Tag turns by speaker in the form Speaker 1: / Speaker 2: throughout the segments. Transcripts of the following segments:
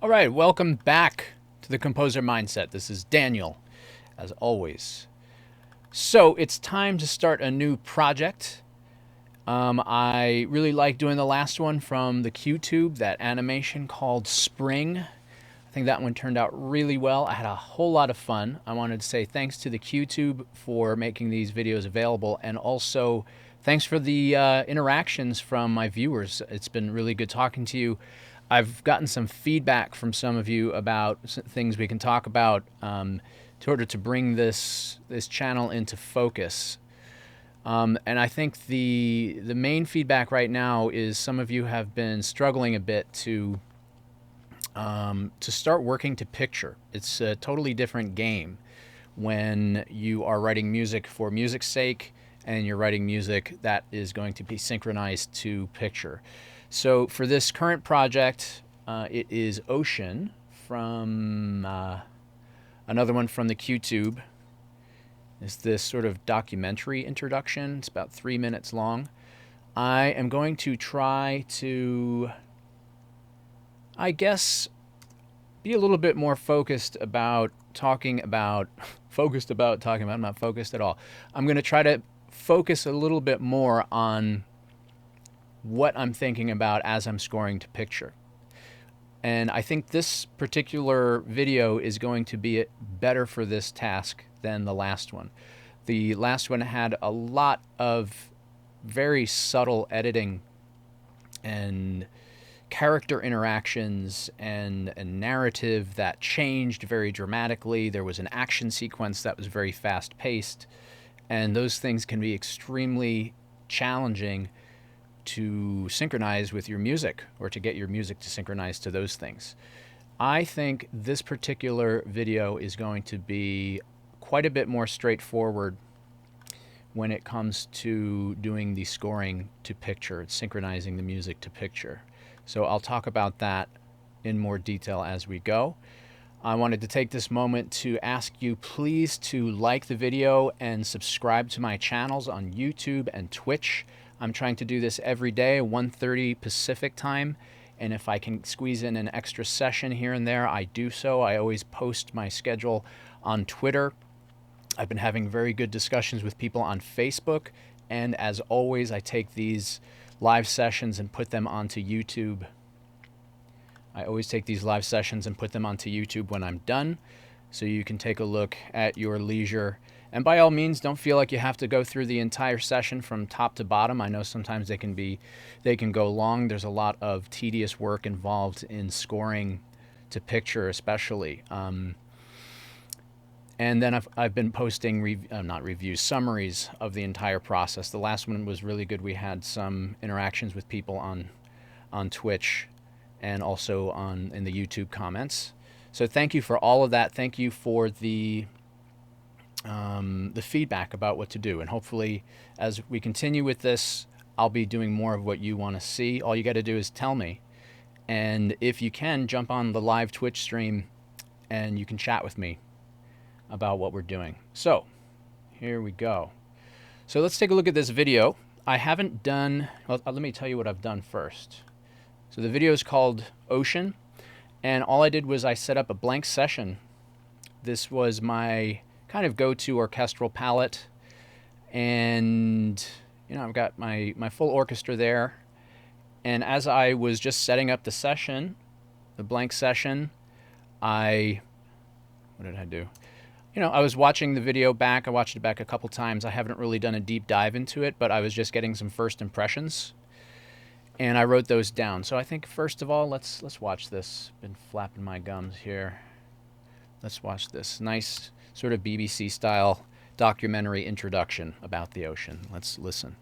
Speaker 1: All right, welcome back to the Composer Mindset. This is Daniel, as always. So it's time to start a new project. I really like doing the last one from the QTube, that animation called Spring. I think that one turned out really well. I had a whole lot of fun. I wanted to say thanks to the QTube for making these videos available, and also thanks for the interactions from my viewers. It's been really good talking to you. I've gotten some feedback from some of you about things we can talk about in order to bring this channel into focus. And I think the main feedback right now is some of you have been struggling a bit to start working to picture. It's a totally different game when you are writing music for music's sake and you're writing music that is going to be synchronized to picture. So for this current project, it is Ocean from another one from the QTube. It's this sort of documentary introduction. It's about 3 minutes long. I am going to try to, I guess, be a little bit more focused about talking about, I'm not focused at all. I'm going to try to focus a little bit more on what I'm thinking about as I'm scoring to picture. And I think this particular video is going to be better for this task than the last one. The last one had a lot of very subtle editing and character interactions and a narrative that changed very dramatically. There was an action sequence that was very fast-paced, and those things can be extremely challenging to synchronize with your music, or to get your music to synchronize to those things. I think this particular video is going to be quite a bit more straightforward when it comes to doing the scoring to picture, synchronizing the music to picture. So I'll talk about that in more detail as we go. I wanted to take this moment to ask you please to like the video and subscribe to my channels on YouTube and Twitch. I'm trying to do this every day, 1:30 Pacific time, and if I can squeeze in an extra session here and there, I do so. I always post my schedule on Twitter. I've been having very good discussions with people on Facebook, and as always, I take these live sessions and put them onto YouTube. I always take these live sessions and put them onto YouTube when I'm done, so you can take a look at your leisure. And by all means, don't feel like you have to go through the entire session from top to bottom. I know sometimes they can go long. There's a lot of tedious work involved in scoring to picture, especially. And then I've been posting not reviews, summaries of the entire process. The last one was really good. We had some interactions with people on Twitch and also in the YouTube comments. So thank you for all of that. Thank you for the feedback about what to do. And hopefully, as we continue with this, I'll be doing more of what you want to see. All you got to do is tell me. And if you can, jump on the live Twitch stream and you can chat with me about what we're doing. So here we go. So let's take a look at this video. I haven't done, well, let me tell you what I've done first. So the video is called Ocean, and all I did was I set up a blank session. This was my kind of go-to orchestral palette, and I've got my full orchestra there. And as I was just setting up the session, the blank session, what did I do? I was watching the video back. I watched it back a couple times. I haven't really done a deep dive into it, but I was just getting some first impressions, and I wrote those down. So I think first of all, let's watch this. Been flapping my gums here. Let's watch this nice sort of BBC style documentary introduction about the ocean. Let's listen.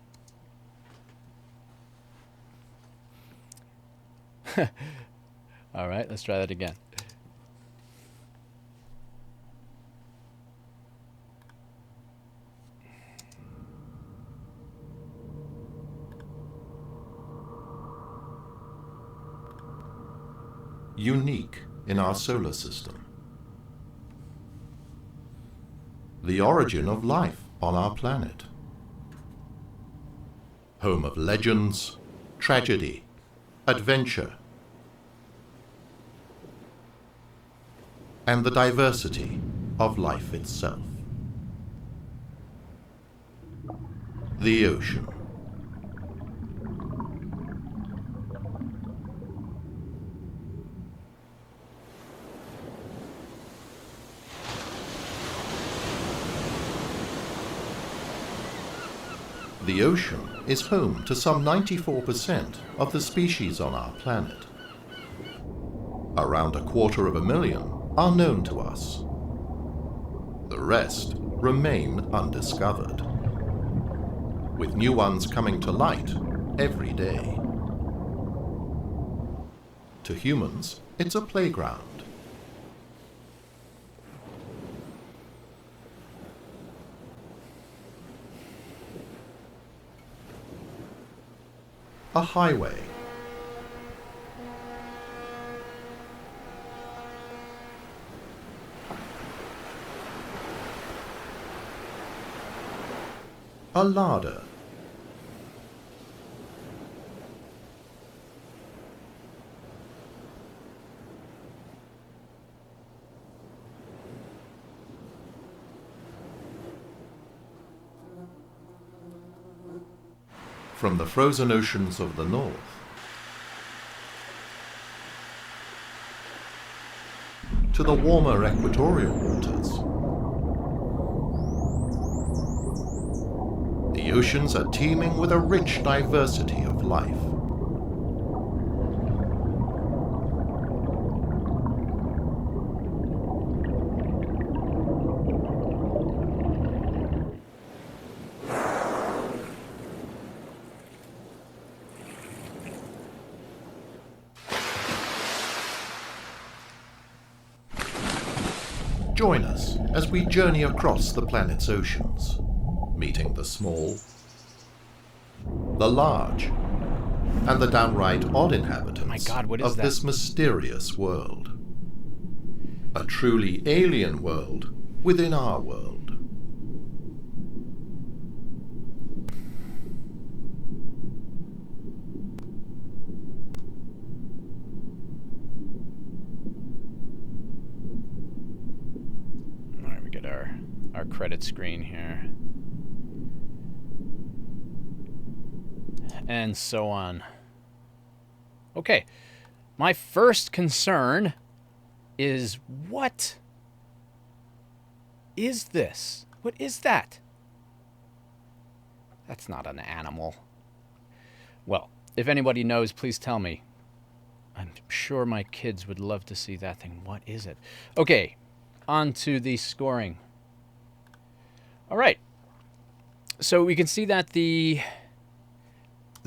Speaker 1: All right, let's try that again.
Speaker 2: Unique in our solar system. The origin of life on our planet. Home of legends, tragedy, adventure. and the diversity of life itself. The ocean. The ocean is home to some 94% of the species on our planet. Around 250,000 are known to us. The rest remain undiscovered, with new ones coming to light every day. To humans, it's a playground. A highway. A larder. From the frozen oceans of the north to the warmer equatorial waters, the oceans are teeming with a rich diversity of life. Join us as we journey across the planet's oceans, meeting the small, the large, and the downright odd inhabitants
Speaker 1: My God, what is
Speaker 2: of
Speaker 1: that?
Speaker 2: this mysterious world. A truly alien world within our world.
Speaker 1: All right, we get our credit screen here. And so on. Okay, my first concern is, what is this? What is that? That's not an animal. Well, if anybody knows, please tell me. I'm sure my kids would love to see that thing. What is it? Okay, on to the scoring. All right. So we can see that the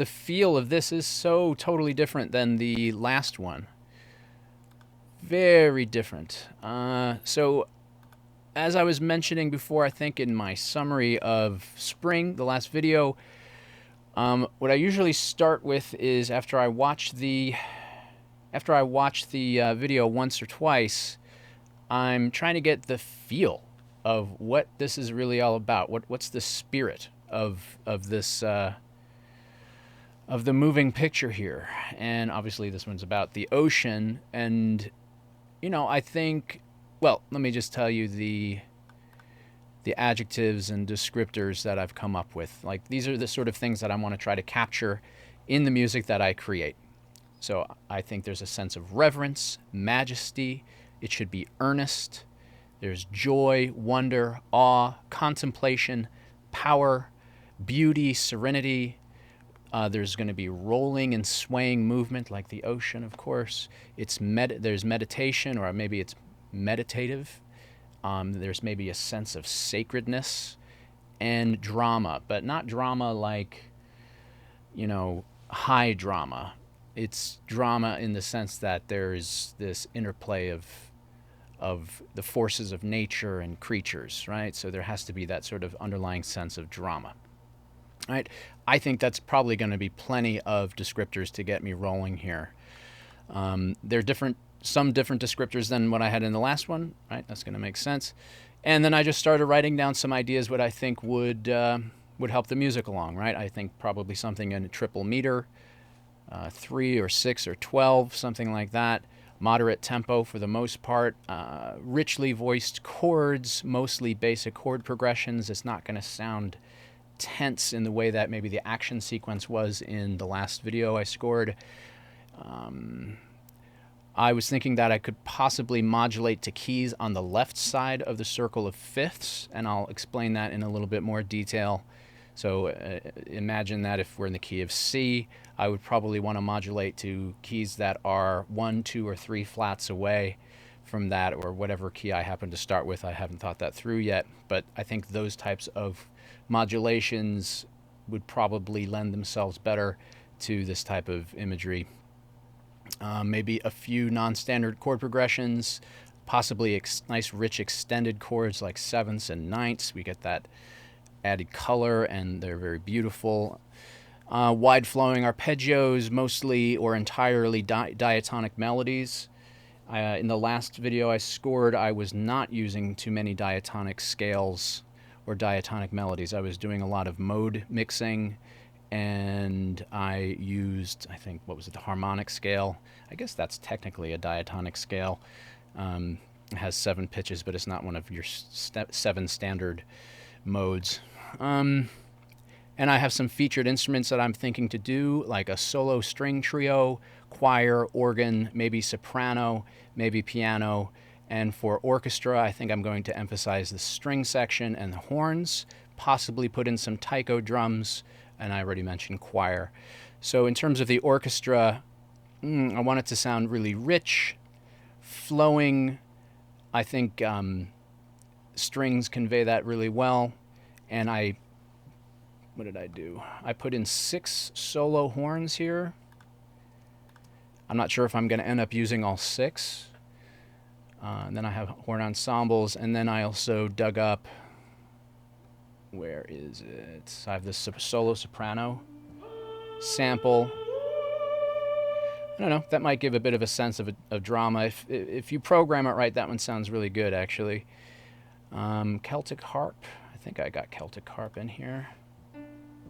Speaker 1: feel of this is so totally different than the last one. Very different. So as I was mentioning before, I think in my summary of Spring, the last video, what I usually start with is after I watch the video once or twice, I'm trying to get the feel of what this is really all about. What's the spirit of this of the moving picture here? And obviously this one's about the ocean, and I think, well, let me just tell you the adjectives and descriptors that I've come up with. Like, these are the sort of things that I want to try to capture in the music that I create. So I think there's a sense of reverence, majesty. It should be earnest. There's joy, wonder, awe, contemplation, power, beauty, serenity. There's going to be rolling and swaying movement like the ocean, of course. There's meditation, or maybe it's meditative. There's maybe a sense of sacredness and drama, but not drama like, high drama. It's drama in the sense that there's this interplay of the forces of nature and creatures, right? So there has to be that sort of underlying sense of drama, right? I think that's probably going to be plenty of descriptors to get me rolling here. There are some different descriptors than what I had in the last one, right? That's going to make sense. And then I just started writing down some ideas what I think would help the music along, right? I think probably something in a triple meter, 3 or 6 or 12, something like that. moderate tempo for the most part, richly voiced chords, mostly basic chord progressions. It's not going to sound tense in the way that maybe the action sequence was in the last video I scored. I was thinking that I could possibly modulate to keys on the left side of the circle of fifths, and I'll explain that in a little bit more detail. So imagine that if we're in the key of C, I would probably want to modulate to keys that are 1, 2, or 3 flats away from that, or whatever key I happen to start with. I haven't thought that through yet, but I think those types of modulations would probably lend themselves better to this type of imagery. Maybe a few non-standard chord progressions, possibly nice rich extended chords like sevenths and ninths. We get that added color, and they're very beautiful. Wide flowing arpeggios, mostly or entirely diatonic melodies. In the last video I scored, I was not using too many diatonic scales or diatonic melodies. I was doing a lot of mode mixing, and I used, I think, what was it, the harmonic scale. I guess that's technically a diatonic scale. It has 7 pitches, but it's not one of your 7 standard modes. And I have some featured instruments that I'm thinking to do, like a solo string trio, choir, organ, maybe soprano, maybe piano. And for orchestra, I think I'm going to emphasize the string section and the horns, possibly put in some taiko drums, and I already mentioned choir. So in terms of the orchestra, I want it to sound really rich, flowing. I think strings convey that really well. And what did I do? I put in 6 solo horns here. I'm not sure if I'm going to end up using all 6. And then I have horn ensembles, and then I also dug up, where is it? I have this solo soprano sample. I don't know, that might give a bit of a sense of drama. If you program it right, that one sounds really good, actually. Celtic harp. I think I got Celtic harp in here.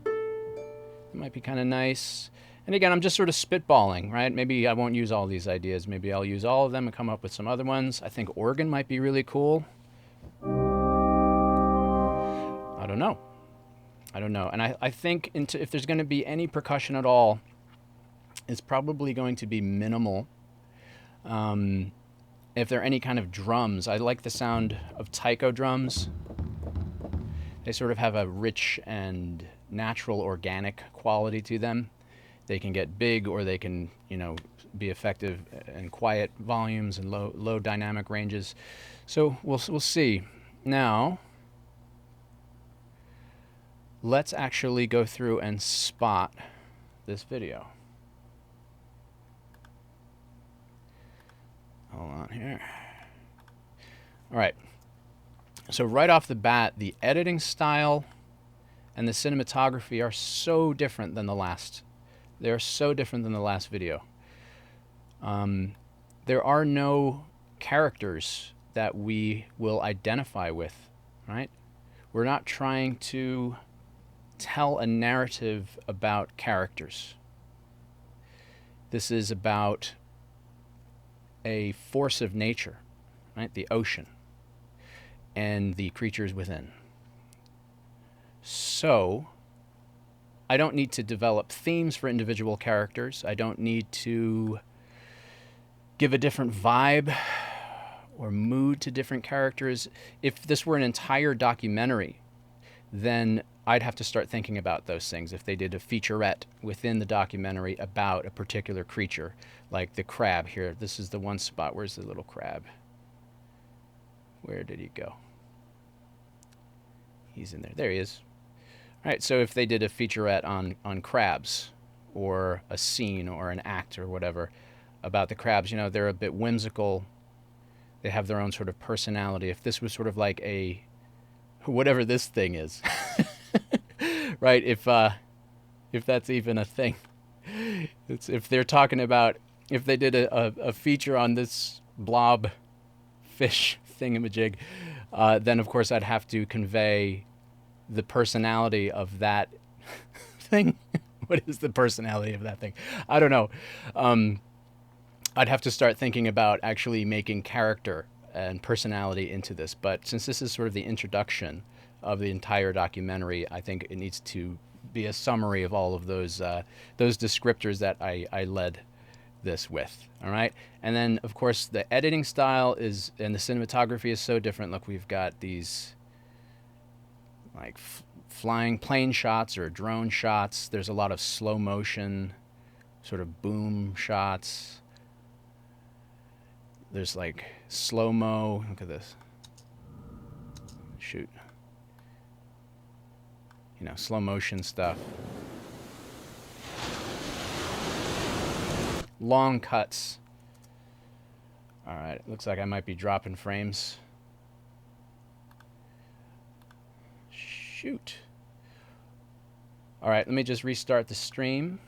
Speaker 1: It might be kind of nice. And again, I'm just sort of spitballing, right? Maybe I won't use all these ideas. Maybe I'll use all of them and come up with some other ones. I think organ might be really cool. I don't know. And I think if there's going to be any percussion at all, it's probably going to be minimal. If there are any kind of drums, I like the sound of taiko drums. They sort of have a rich and natural organic quality to them. They can get big, or they can, be effective in quiet volumes and low dynamic ranges. So we'll see. Now, let's actually go through and spot this video. Hold on here. All right. So right off the bat, the editing style and the cinematography are so different than the last. They're so different than the last video. There are no characters that we will identify with, right? We're not trying to tell a narrative about characters. This is about a force of nature, right? The ocean and the creatures within. So I don't need to develop themes for individual characters. I don't need to give a different vibe or mood to different characters. If this were an entire documentary, then I'd have to start thinking about those things. If they did a featurette within the documentary about a particular creature, like the crab here. This is the one spot. Where's the little crab? Where did he go? He's in there. There he is. All right, so if they did a featurette on crabs, or a scene or an act or whatever about the crabs, they're a bit whimsical. They have their own sort of personality. If this was sort of like a, whatever this thing is, right? If that's even a thing. If they're talking about, if they did a feature on this blob fish thingamajig, then of course I'd have to convey the personality of that thing. What is the personality of that thing? I don't know. I'd have to start thinking about actually making character and personality into this. But since this is sort of the introduction of the entire documentary, I think it needs to be a summary of all of those descriptors that I led this with. All right, and then of course the editing style is and the cinematography is so different. Look, we've got these like flying plane shots or drone shots. There's a lot of slow motion, sort of boom shots. There's like slow mo. Look at this. Shoot. You know, slow motion stuff. Long cuts. All right, it looks like I might be dropping frames. Shoot. All right, let me just restart the stream.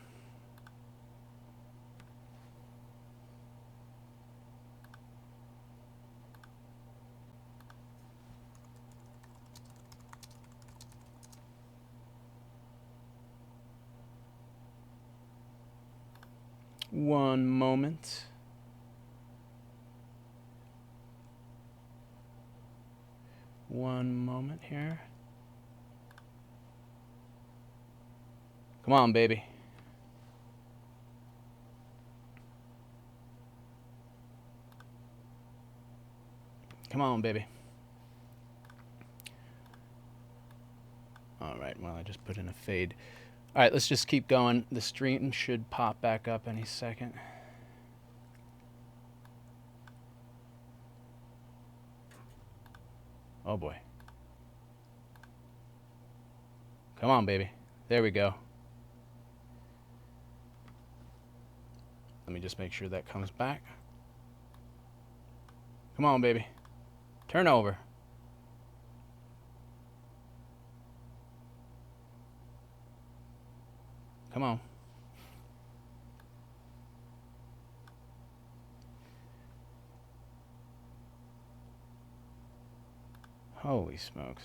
Speaker 1: One moment. One moment here. Come on, baby. Come on, baby. All right, well, I just put in a fade. All right, let's just keep going. The stream should pop back up any second. Oh boy. Come on, baby. There we go. Let me just make sure that comes back. Come on, baby. Turn over. Come on. Holy smokes.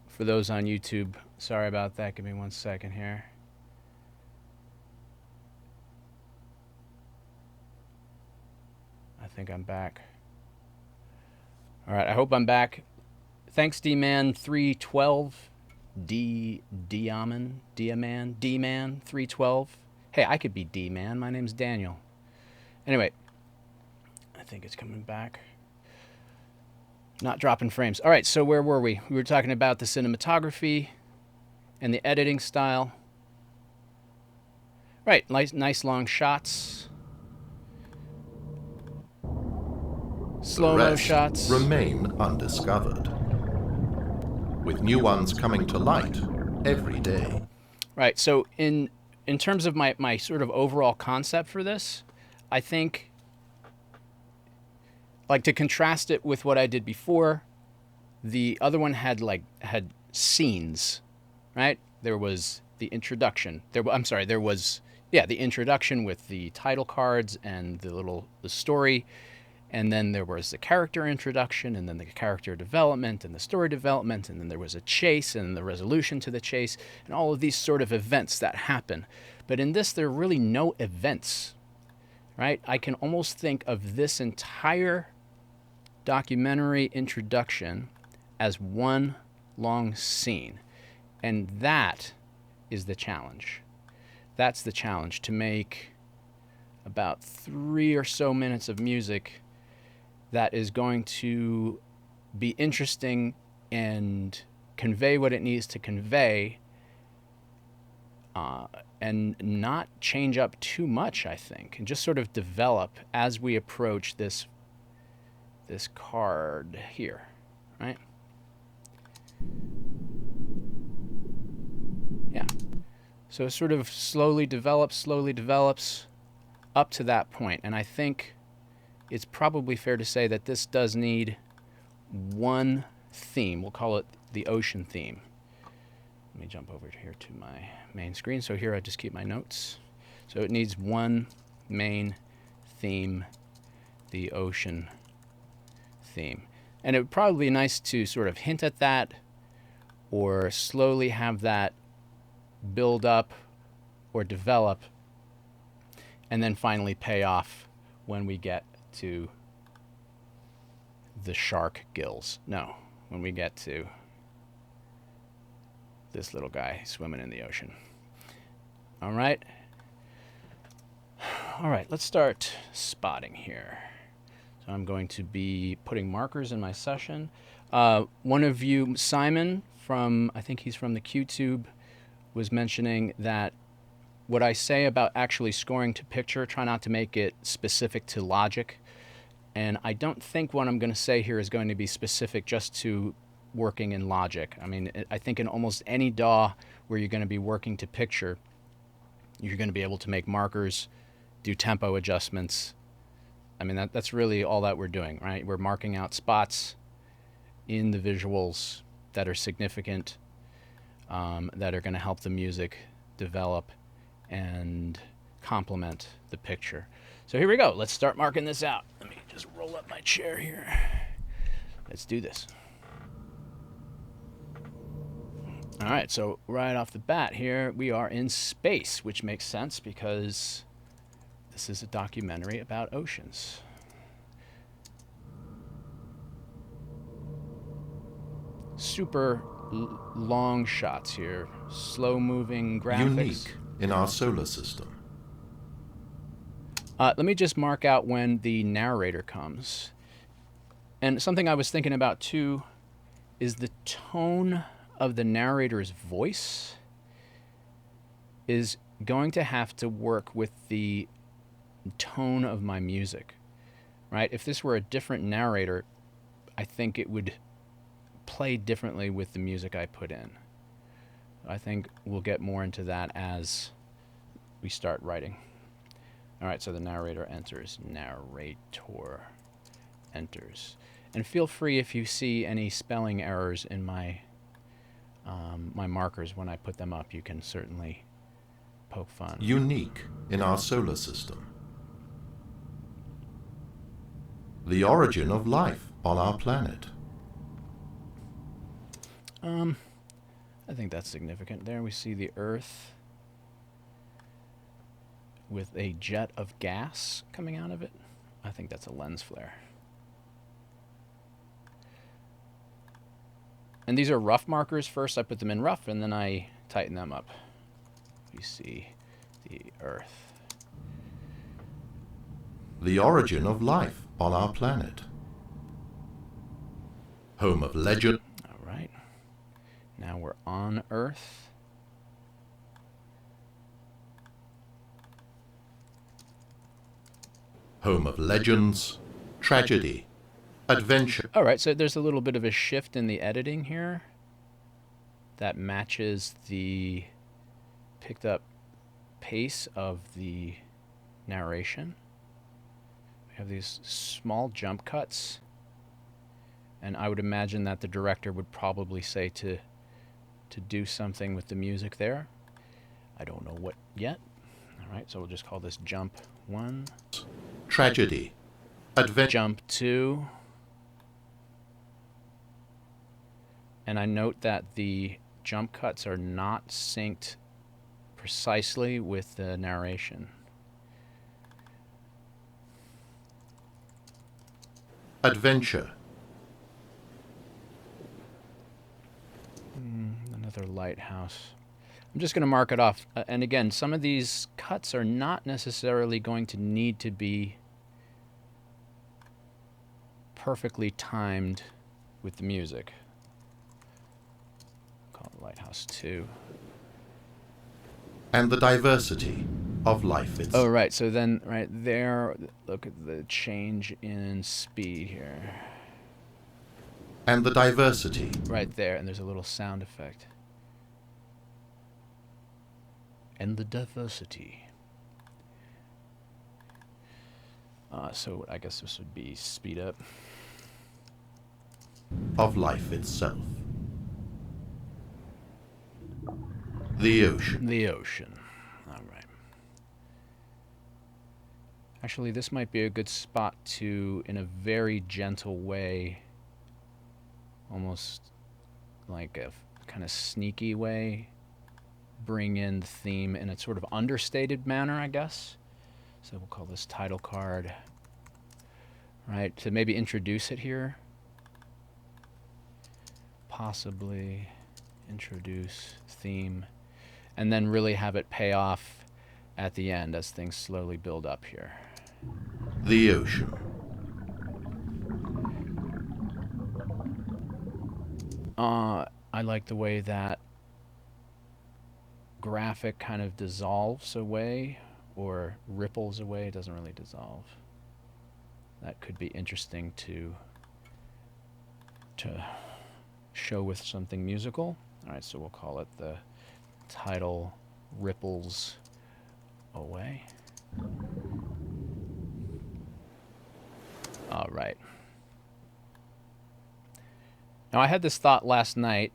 Speaker 1: For those on YouTube, sorry about that. Give me 1 second here. I think I'm back. All right, I hope I'm back. Thanks, D-Man312. D-Man 312. Hey, I could be D-Man. My name's Daniel. Anyway, I think it's coming back. Not dropping frames. All right, so where were we? We were talking about the cinematography and the editing style. Right, nice long shots. Slow-mo shots.
Speaker 2: Remain undiscovered, with new ones coming to light every day.
Speaker 1: Right, so in terms of my sort of overall concept for this, I think, like, to contrast it with what I did before, the other one had scenes, right? There was the introduction. There was the introduction with the title cards and the story, and then there was the character introduction, and then the character development and the story development, and then there was a chase and the resolution to the chase, and all of these sort of events that happen. But in this, there are really no events, right? I can almost think of this entire documentary introduction as one long scene. And that is the challenge. That's the challenge, to make about 3 or so minutes of music that is going to be interesting and convey what it needs to convey, and not change up too much, I think, and just sort of develop as we approach this card here, right? Yeah. So it sort of slowly develops up to that point. And I think it's probably fair to say that this does need one theme. We'll call it the ocean theme. Let me jump over here to my main screen. So here I just keep my notes. So it needs one main theme, the ocean theme. And it would probably be nice to sort of hint at that or slowly have that build up or develop and then finally pay off when we get to the shark gills. No, when we get to this little guy swimming in the ocean. All right. All right, let's start spotting here. So I'm going to be putting markers in my session. One of you, Simon, I think he's from the QTube, was mentioning that what I say about actually scoring to picture, try not to make it specific to Logic. And I don't think what I'm going to say here is going to be specific just to working in Logic. I mean, I think in almost any DAW where you're going to be working to picture, you're going to be able to make markers, do tempo adjustments. I mean, that's really all that we're doing, right? We're marking out spots in the visuals that are significant, that are going to help the music develop and complement the picture. So here we go. Let's start marking this out. Let me just roll up my chair here. Let's do this. All right, so right off the bat here, we are in space, which makes sense because this is a documentary about oceans. Super long shots here, slow-moving graphics.
Speaker 2: Unique in our solar system.
Speaker 1: Let me just mark out when the narrator comes. And something I was thinking about too is the tone of the narrator's voice is going to have to work with the tone of my music, right? If this were a different narrator, I think it would play differently with the music I put in. I think we'll get more into that as we start writing. All right, so the narrator enters. Narrator enters. And feel free if you see any spelling errors in my my markers when I put them up, you can certainly poke fun.
Speaker 2: Unique in our solar system. The origin of life on our planet.
Speaker 1: I think that's significant. There we see the Earth with a jet of gas coming out of it. I think that's a lens flare. And these are rough markers. First I put them in rough and then I tighten them up. You see the Earth.
Speaker 2: The origin of life on our planet. Home of legend.
Speaker 1: All right. Now we're on Earth.
Speaker 2: Home of legends, tragedy, adventure.
Speaker 1: All right, so there's a little bit of a shift in the editing here that matches the picked up pace of the narration. We have these small jump cuts, and I would imagine that the director would probably say to do something with the music there. I don't know what yet. All right, so we'll just call this jump 1.
Speaker 2: Tragedy, adventure.
Speaker 1: Jump 2. And I note that the jump cuts are not synced precisely with the narration.
Speaker 2: Adventure.
Speaker 1: Another lighthouse. I'm just going to mark it off. And again, some of these cuts are not necessarily going to need to be perfectly timed with the music. Call it Lighthouse 2.
Speaker 2: And the diversity of life itself.
Speaker 1: Oh, right. So then, right there, look at the change in speed here.
Speaker 2: And the diversity.
Speaker 1: Right there, and there's a little sound effect. And the diversity. So I guess this would be speed up.
Speaker 2: Of life itself. The ocean.
Speaker 1: The ocean. All right. Actually, this might be a good spot to, in a very gentle way, almost like a kind of sneaky way, bring in the theme in a sort of understated manner, I guess. So we'll call this title card, right? To maybe introduce it here. Possibly introduce theme, and then really have it pay off at the end as things slowly build up here.
Speaker 2: The ocean.
Speaker 1: I like the way that graphic kind of dissolves away or ripples away. It doesn't really dissolve. That could be interesting to show with something musical. All right, so we'll call it the title ripples away. All right. Now, I had this thought last night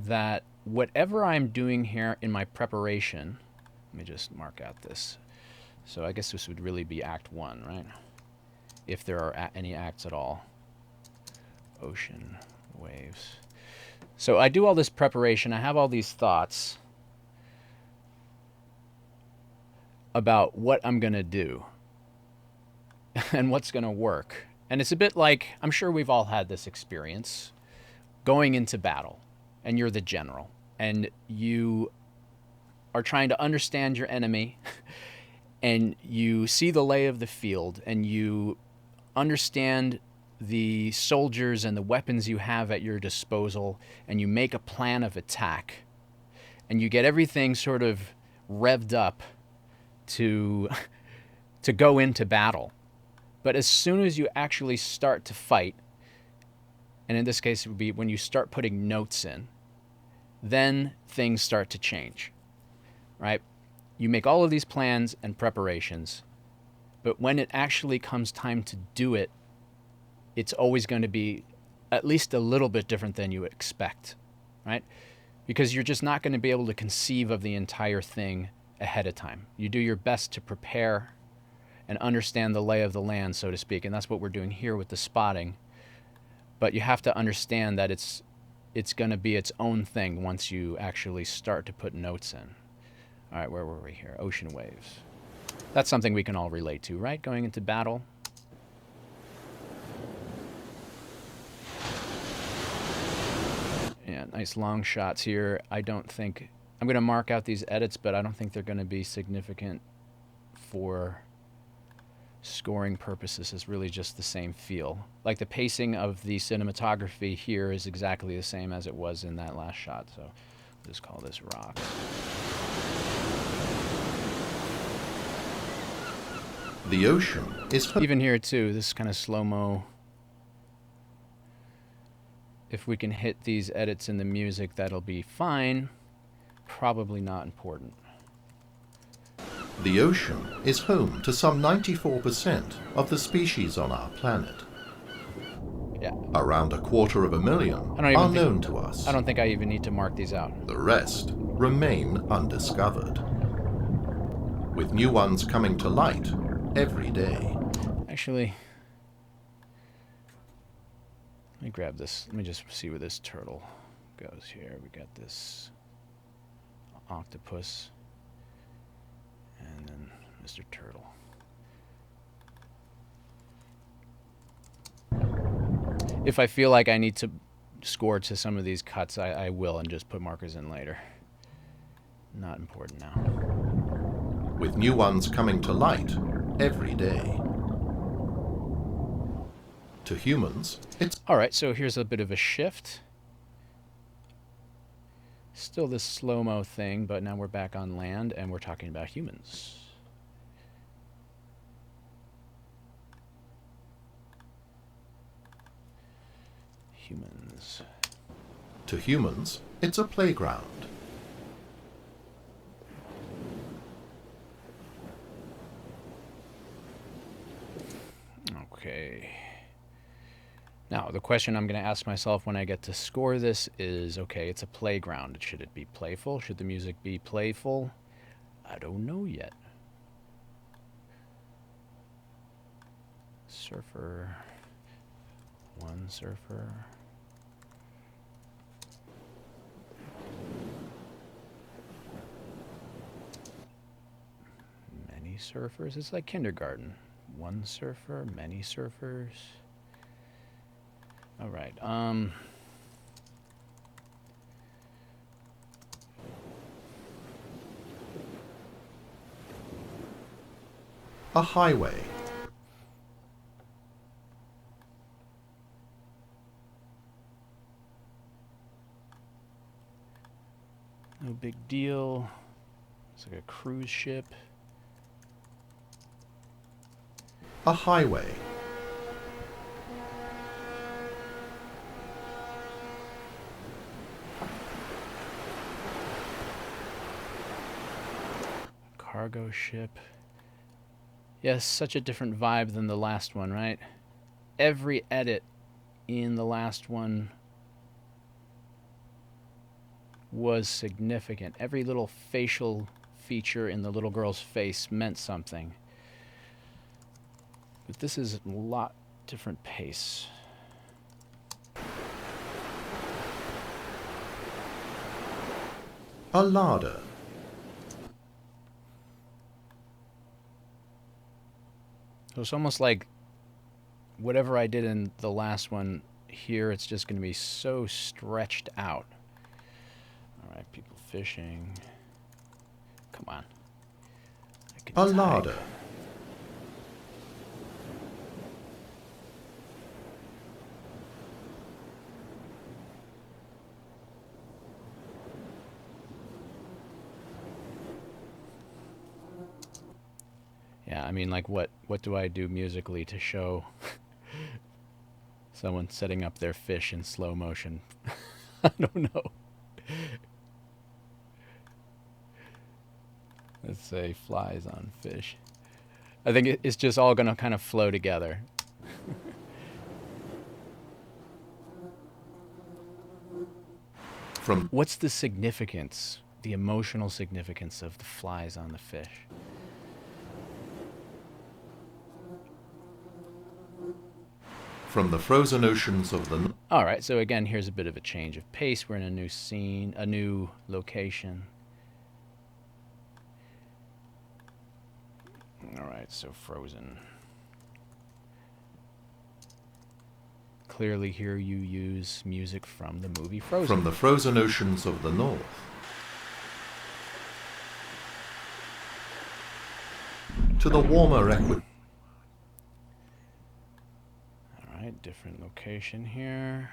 Speaker 1: that whatever I'm doing here in my preparation, let me just mark out this. So I guess this would really be Act 1, right? If there are any acts at all. Ocean, waves. So I do all this preparation. I have all these thoughts about what I'm going to do and what's going to work. And it's a bit like, I'm sure we've all had this experience going into battle, and you're the general, and you are trying to understand your enemy, and you see the lay of the field, and you understand the soldiers and the weapons you have at your disposal, and you make a plan of attack, and you get everything sort of revved up to go into battle. But as soon as you actually start to fight, and in this case it would be when you start putting notes in, then things start to change, right? You make all of these plans and preparations, but when it actually comes time to do it, it's always going to be at least a little bit different than you expect, right? Because you're just not going to be able to conceive of the entire thing ahead of time. You do your best to prepare and understand the lay of the land, so to speak, and that's what we're doing here with the spotting. But you have to understand that it's going to be its own thing once you actually start to put notes in. All right, where were we here? Ocean waves. That's something we can all relate to, right? Going into battle. Yeah, nice long shots here. I don't think... I'm going to mark out these edits, but I don't think they're going to be significant for scoring purposes. It's really just the same feel. Like the pacing of the cinematography here is exactly the same as it was in that last shot. So we'll just call this rock.
Speaker 2: The ocean is...
Speaker 1: Even here too, this kind of slow-mo. If we can hit these edits in the music, that'll be fine. Probably not important.
Speaker 2: The ocean is home to some 94% of the species on our planet.
Speaker 1: Yeah.
Speaker 2: Around 250,000 are known to us.
Speaker 1: I don't think I even need to mark these out.
Speaker 2: The rest remain undiscovered, with new ones coming to light every day.
Speaker 1: Actually, let me grab this. Let me just see where this turtle goes here. We got this octopus and then Mr. Turtle. If I feel like I need to score to some of these cuts, I will, and just put markers in later. Not important now.
Speaker 2: With new ones coming to light every day. To humans, it's...
Speaker 1: All right, so here's a bit of a shift. Still this slow-mo thing, but now we're back on land, and we're talking about humans. Humans.
Speaker 2: To humans, it's a playground.
Speaker 1: Okay. Now, the question I'm going to ask myself when I get to score this is, okay, it's a playground. Should it be playful? Should the music be playful? I don't know yet. Surfer. One surfer. Many surfers. It's like kindergarten. One surfer, many surfers. All right.
Speaker 2: A highway.
Speaker 1: No big deal. It's like a cruise ship.
Speaker 2: A highway.
Speaker 1: Cargo ship. Yes, such a different vibe than the last one, right? Every edit in the last one was significant. Every little facial feature in the little girl's face meant something. But this is a lot different pace.
Speaker 2: A larder.
Speaker 1: So it's almost like whatever I did in the last one, here it's just going to be so stretched out. All right, people fishing. Come on.
Speaker 2: A larder.
Speaker 1: Yeah, I mean, like, what do I do musically to show someone setting up their fish in slow motion? I don't know. Let's say flies on fish. I think it's just all going to kind of flow together. What's the significance, the emotional significance of the flies on the fish?
Speaker 2: From the frozen oceans of the...
Speaker 1: All right, so again, here's a bit of a change of pace. We're in a new scene, a new location. All right, so frozen. Clearly here you use music from the movie Frozen.
Speaker 2: From the frozen oceans of the north. To the warmer equator.
Speaker 1: All right, different location here.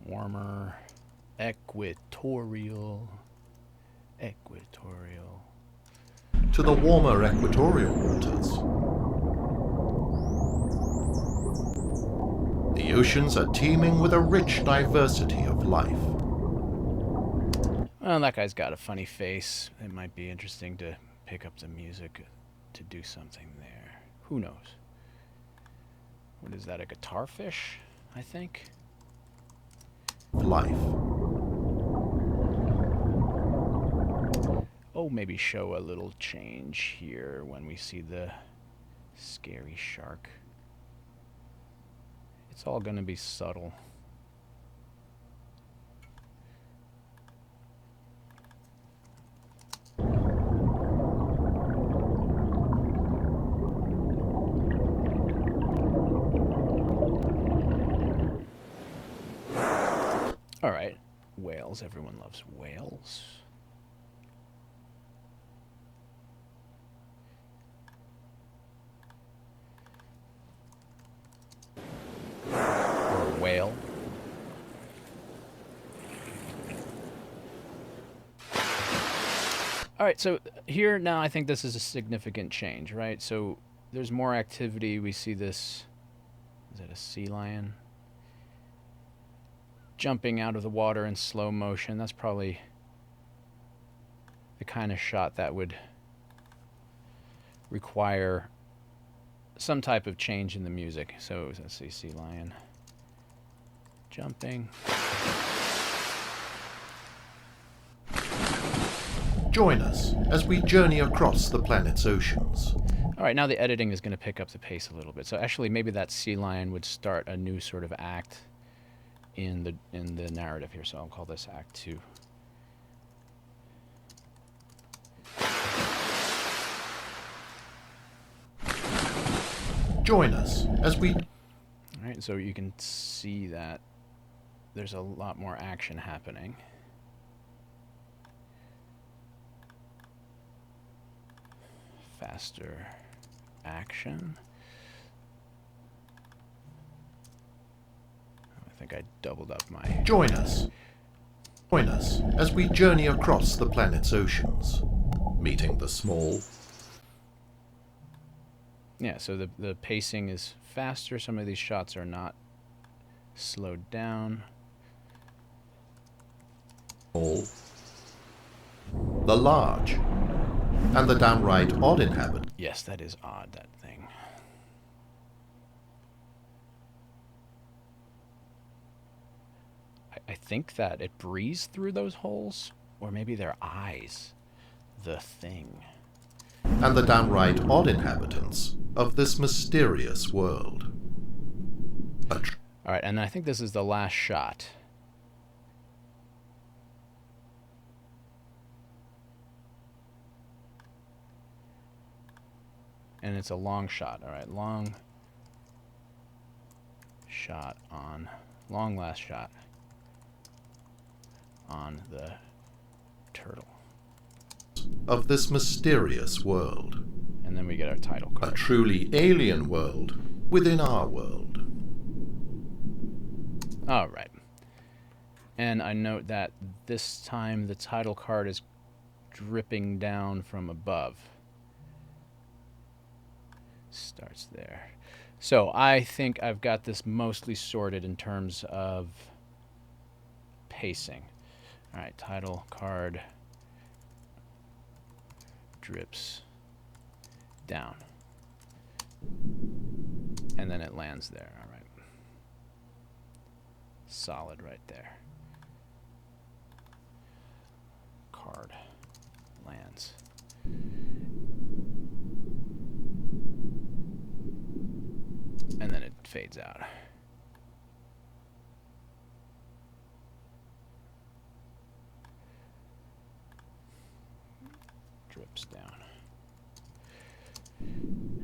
Speaker 1: Warmer, equatorial.
Speaker 2: To the warmer equatorial waters. The oceans are teeming with a rich diversity of life.
Speaker 1: Well, that guy's got a funny face. It might be interesting to pick up the music to do something there. Who knows? What is that, a guitar fish, I think?
Speaker 2: Life.
Speaker 1: Oh, maybe show a little change here when we see the scary shark. It's all going to be subtle. All right, whales. Everyone loves whales. Or whale. All right, so here now I think this is a significant change, right? So there's more activity. We see this, is that a sea lion? Jumping out of the water in slow motion. That's probably the kind of shot that would require some type of change in the music. So let's see, sea lion jumping.
Speaker 2: Join us as we journey across the planet's oceans.
Speaker 1: All right, now the editing is going to pick up the pace a little bit. So actually, maybe that sea lion would start a new sort of act in the narrative here. So I'll call this Act 2.
Speaker 2: Join us as we...
Speaker 1: All right, so you can see that there's a lot more action happening. Faster action. I think I doubled up my...
Speaker 2: Join us. Join us as we journey across the planet's oceans, meeting the small...
Speaker 1: Yeah, so the pacing is faster. Some of these shots are not slowed down.
Speaker 2: Small, the large, and the downright odd inhabitants.
Speaker 1: Yes, that is odd, that thing. I think that it breathes through those holes, or maybe their eyes. The thing.
Speaker 2: And the downright odd inhabitants of this mysterious world.
Speaker 1: All right, and I think this is the last shot. And it's a long shot. All right, long shot on, long last shot on the turtle.
Speaker 2: Of this mysterious world.
Speaker 1: And then we get our title card.
Speaker 2: A truly alien world within our world.
Speaker 1: All right. And I note that this time the title card is dripping down from above. Starts there. So I think I've got this mostly sorted in terms of pacing. All right, title card drips down. And then it lands there. All right. Solid right there. Card lands. And then it fades out. Drips down.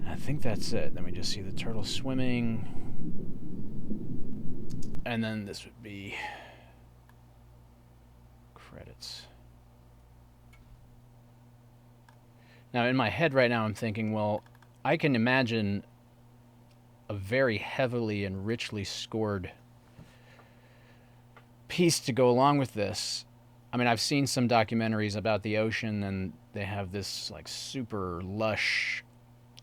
Speaker 1: I think that's it. Then we just see the turtle swimming. And then this would be credits. Now in my head right now I'm thinking, well, I can imagine a very heavily and richly scored piece to go along with this. I mean, I've seen some documentaries about the ocean and they have this like super lush,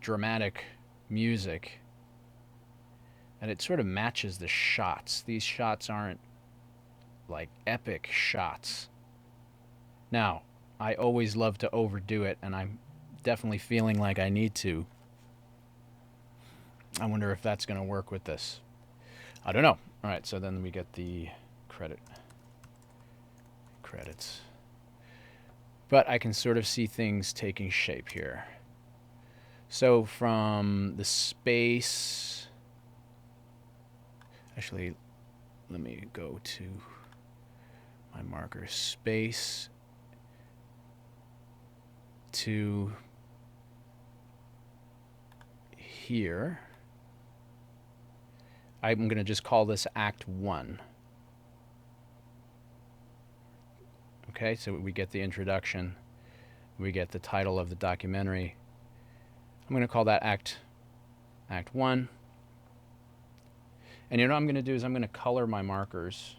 Speaker 1: dramatic music. And it sort of matches the shots. These shots aren't like epic shots. Now, I always love to overdo it, and I'm definitely feeling like I need to. I wonder if that's going to work with this. I don't know. All right, so then we get the credits. But I can sort of see things taking shape here. So from the space... Actually, let me go to my marker. Space to here. I'm going to just call this Act 1. Okay, so we get the introduction. We get the title of the documentary. I'm going to call that Act 1. And you know what I'm going to do is I'm going to color my markers.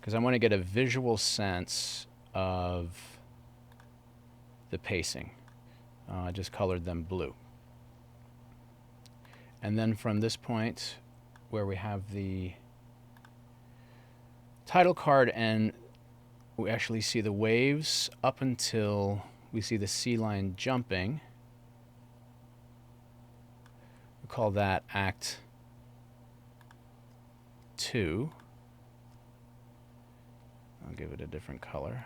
Speaker 1: Because I want to get a visual sense of the pacing. I just colored them blue. And then from this point where we have the title card and we actually see the waves up until we see the sea lion jumping. We call that Act 2. I'll give it a different color.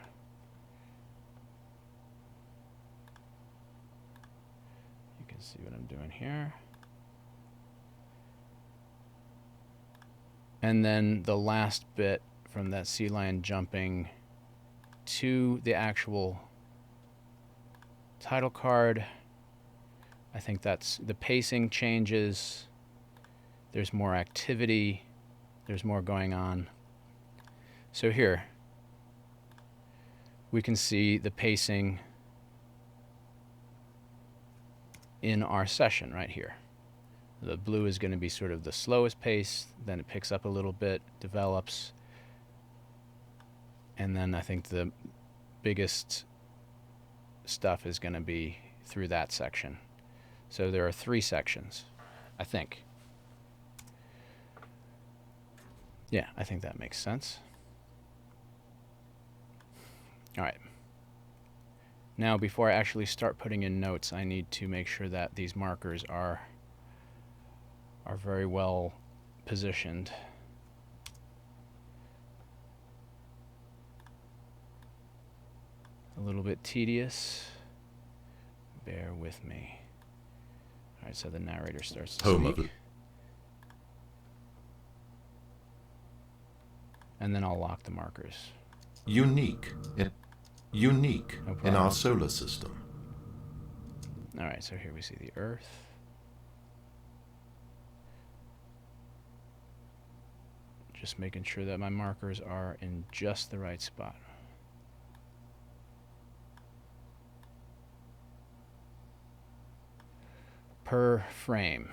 Speaker 1: You can see what I'm doing here. And then the last bit from that sea lion jumping to the actual title card, I think that's the pacing changes. There's more activity. There's more going on. So here, we can see the pacing in our session right here. The blue is going to be sort of the slowest pace, then it picks up a little bit, develops, and then I think the biggest stuff is going to be through that section. So there are 3 sections, I think. Yeah, I think that makes sense. All right. Now, before I actually start putting in notes, I need to make sure that these markers are very well positioned. A little bit tedious. Bear with me. All right, so the narrator starts to speak. And then I'll lock the markers.
Speaker 2: Unique in our solar system.
Speaker 1: All right, so here we see the Earth. Just making sure that my markers are in just the right spot. Per frame.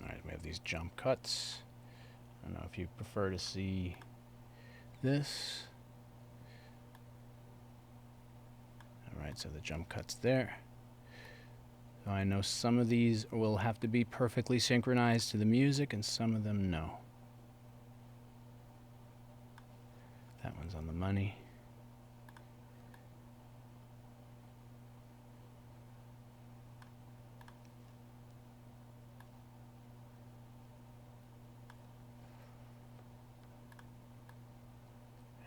Speaker 1: Alright, we have these jump cuts. I don't know if you prefer to see this. Alright, so the jump cuts there. So I know some of these will have to be perfectly synchronized to the music and some of them no. That one's on the money.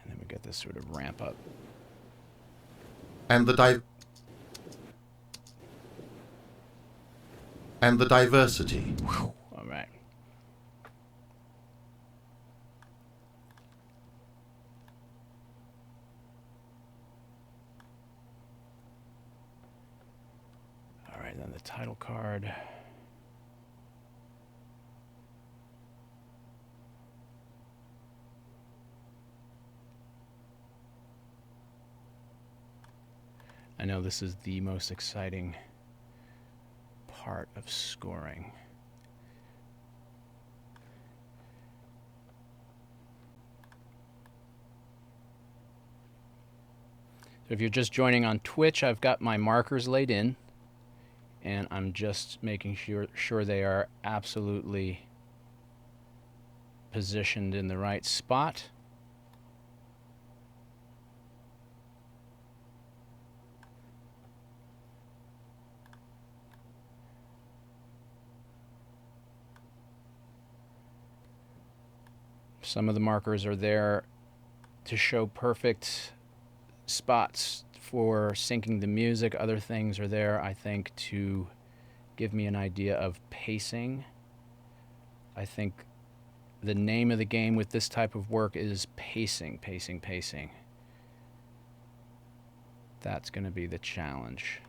Speaker 1: And then we get this sort of ramp up.
Speaker 2: And the diversity.
Speaker 1: All right. All right, then the title card. I know this is the most exciting part of scoring. So if you're just joining on Twitch, I've got my markers laid in, and I'm just making sure they are absolutely positioned in the right spot. Some of the markers are there to show perfect spots for syncing the music. Other things are there, I think, to give me an idea of pacing. I think the name of the game with this type of work is pacing, pacing, pacing. That's going to be the challenge.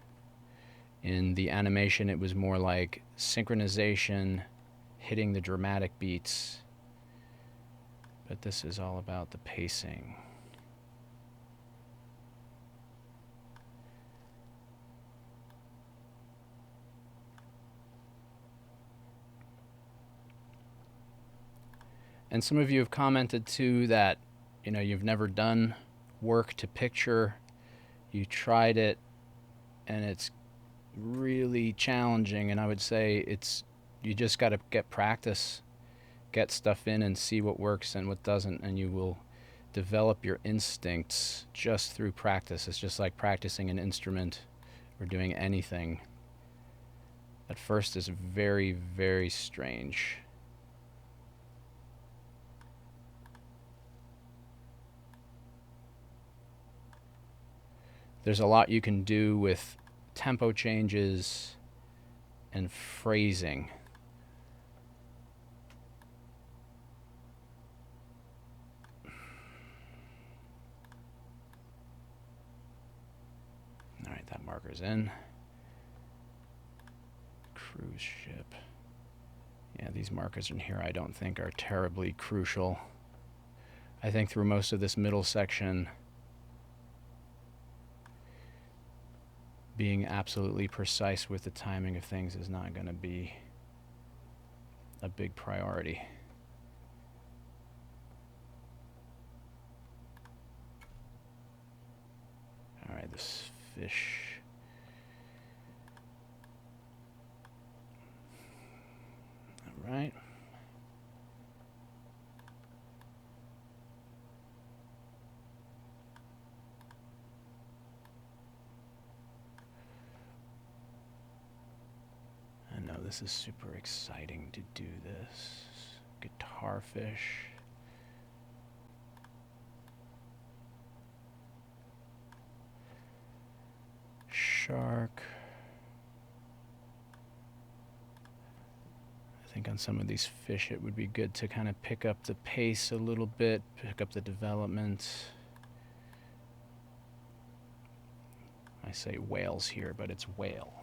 Speaker 1: In the animation, it was more like synchronization, hitting the dramatic beats. But this is all about the pacing. And some of you have commented too that, you've never done work to picture. You tried it and it's really challenging. And I would say you just got to get practice, get stuff in, and see what works and what doesn't, and you will develop your instincts just through practice. It's just like practicing an instrument or doing anything. At first, is very, very strange. There's a lot you can do with tempo changes and phrasing. All right, that marker's in. Cruise ship. Yeah, these markers in here I don't think are terribly crucial. I think through most of this middle section, being absolutely precise with the timing of things is not going to be a big priority. All right, this fish. All right. I know this is super exciting to do this. Guitar fish. Shark. I think on some of these fish it would be good to kind of pick up the pace a little bit, pick up the development. I say whales here, but it's whale.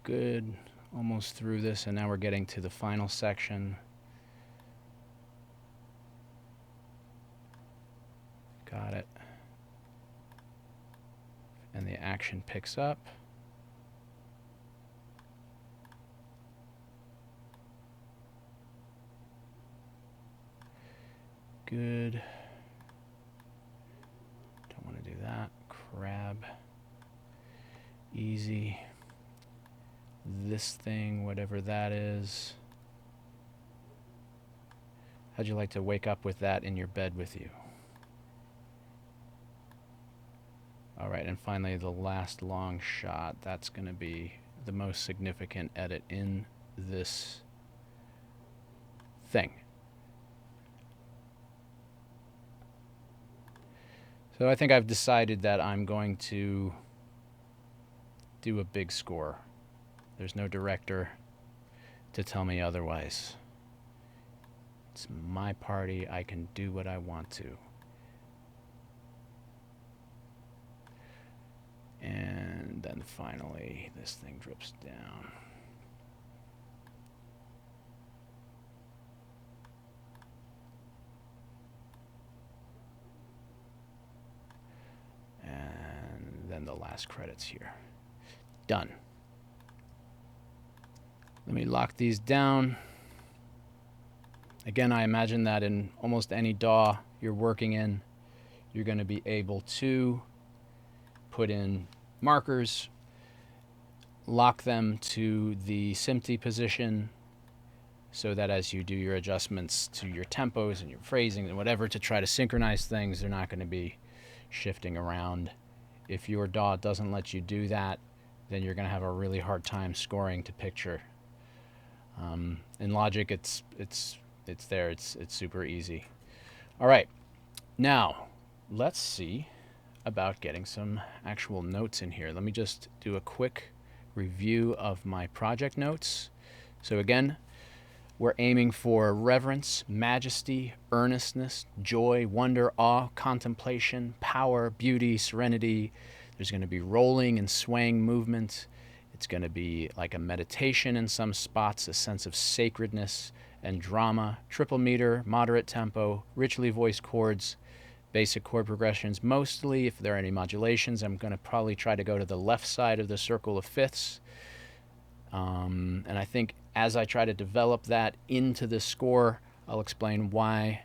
Speaker 1: Good. Almost through this, and now we're getting to the final section. Got it. And the action picks up. Good. Don't want to do that. Crab. Easy. This thing, whatever that is. How'd you like to wake up with that in your bed with you? All right, and finally the last long shot. That's going to be the most significant edit in this thing. So I think I've decided that I'm going to do a big score. There's no director to tell me otherwise. It's my party. I can do what I want to. And then finally, this thing drips down. And then the last credits here. Done. Let me lock these down. Again, I imagine that in almost any DAW you're working in, you're going to be able to put in markers, lock them to the SMPTE position so that as you do your adjustments to your tempos and your phrasing and whatever to try to synchronize things, they're not going to be shifting around. If your DAW doesn't let you do that, then you're going to have a really hard time scoring to picture. In Logic, it's there. It's super easy. All right, now let's see about getting some actual notes in here. Let me just do a quick review of my project notes. So again, we're aiming for reverence, majesty, earnestness, joy, wonder, awe, contemplation, power, beauty, serenity. There's going to be rolling and swaying movement. It's going to be like a meditation in some spots, a sense of sacredness and drama, triple meter, moderate tempo, richly voiced chords, basic chord progressions. Mostly, if there are any modulations, I'm going to probably try to go to the left side of the circle of fifths. And I think as I try to develop that into the score, I'll explain why.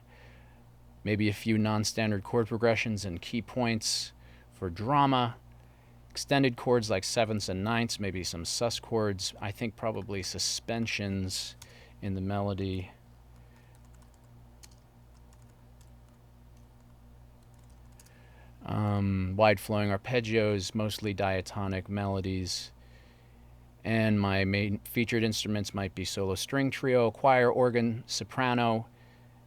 Speaker 1: Maybe a few non-standard chord progressions and key points For drama, extended chords like sevenths and ninths, maybe some sus chords. I think probably suspensions in the melody. Wide flowing arpeggios, mostly diatonic melodies. And my main featured instruments might be solo string trio, choir, organ, soprano,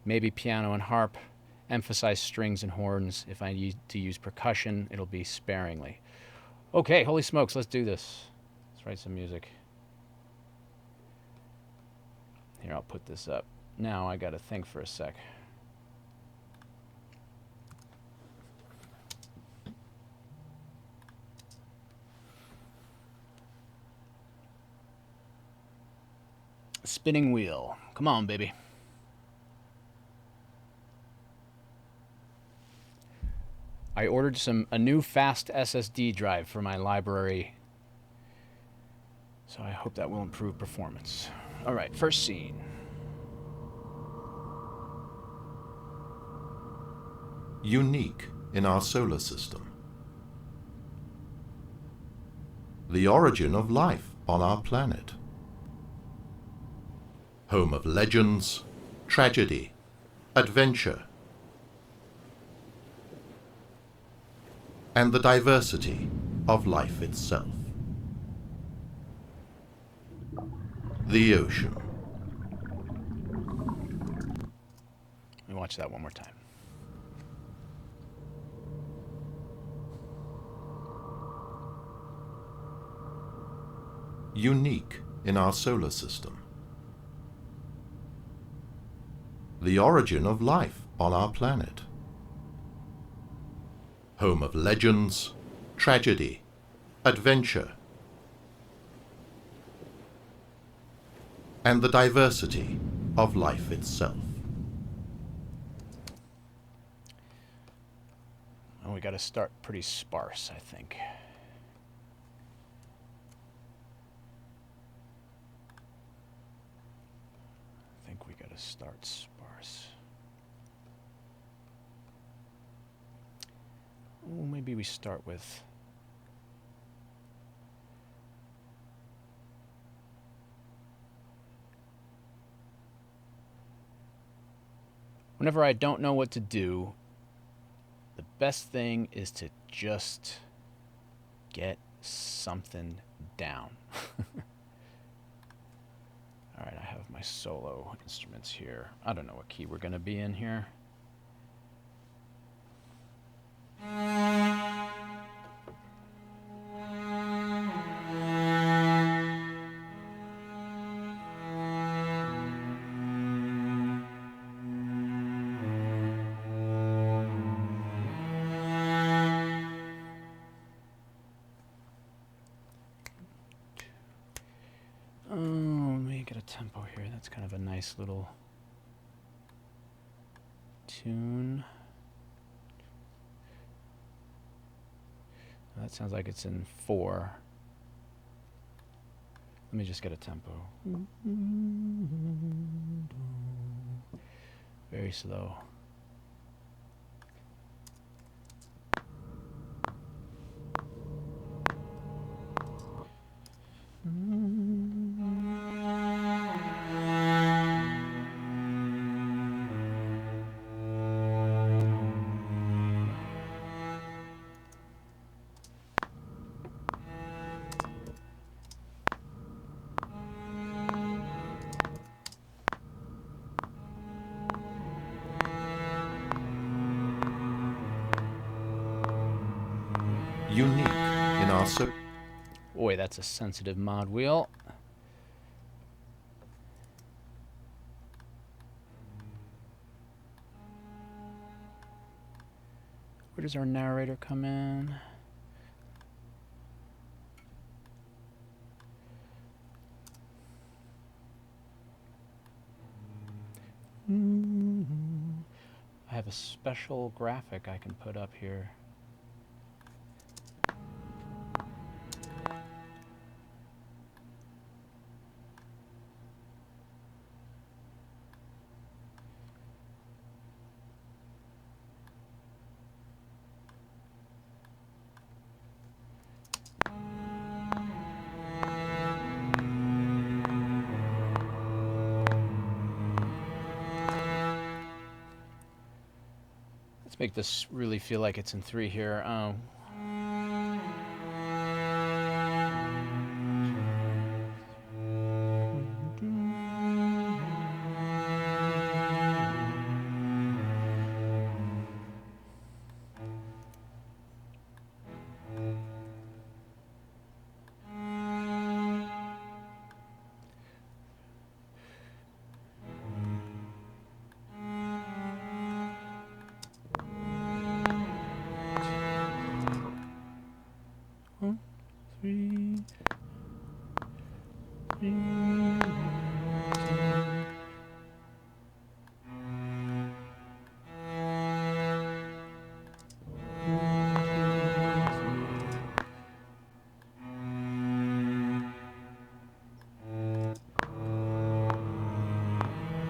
Speaker 1: maybe piano and harp. Emphasize strings and horns. If I need to use percussion, it'll be sparingly. Okay, holy smokes, let's do this. Let's write some music. Here, I'll put this up. Now I gotta think for a sec. Spinning wheel. Come on, baby. I ordered a new fast SSD drive for my library, so I hope that will improve performance. All right, first scene.
Speaker 2: Unique in our solar system. The origin of life on our planet. Home of legends, tragedy, adventure, and the diversity of life itself. The ocean.
Speaker 1: Let me watch that one more time.
Speaker 2: Unique in our solar system. The origin of life on our planet. Home of legends, tragedy, adventure, and the diversity of life itself.
Speaker 1: Oh, we gotta start pretty sparse, I think. We gotta start sparse. Oh, maybe we start with whenever I don't know what to do, the best thing is to just get something down. All right, I have my solo instruments here. I don't know what key we're going to be in here. Tempo here. That's kind of a nice little tune. That sounds like it's in 4. Let me just get a tempo. Very slow.
Speaker 2: Unique in our solar.
Speaker 1: Boy, that's a sensitive mod wheel. Where does our narrator come in? I have a special graphic I can put up here. Let's make this really feel like it's in 3 here. One, three, three.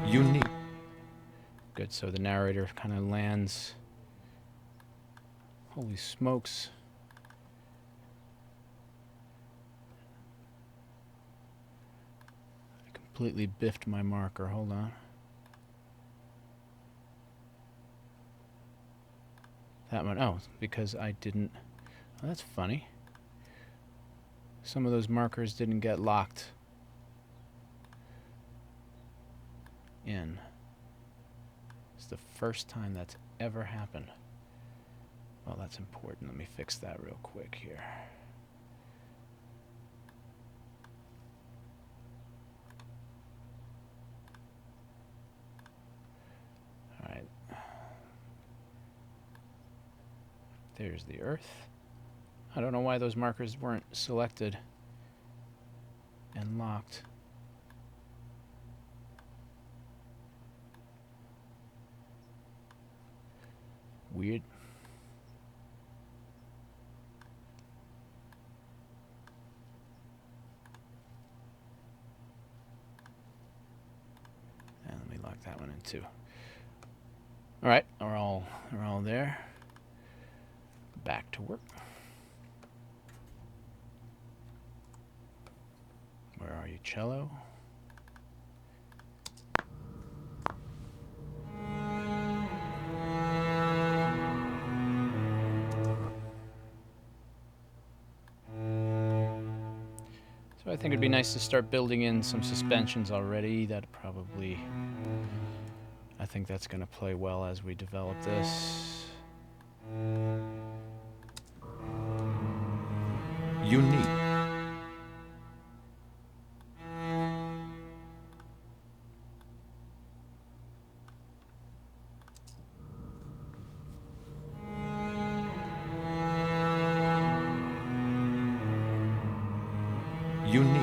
Speaker 2: Unique.
Speaker 1: Good, so the narrator kind of lands. Holy smokes. I completely biffed my marker. Hold on. That one, oh, because I didn't. Oh, that's funny. Some of those markers didn't get locked in. It's the first time that's ever happened. Well, that's important. Let me fix that real quick here. All right. There's the Earth. I don't know why those markers weren't selected and locked. Weird. And let me lock that one in too. All right, they're all there. Back to work. Where are you, cello? So I think it'd be nice to start building in some suspensions already. That probably, I think that's going to play well as we develop this.
Speaker 2: Unique. Unique.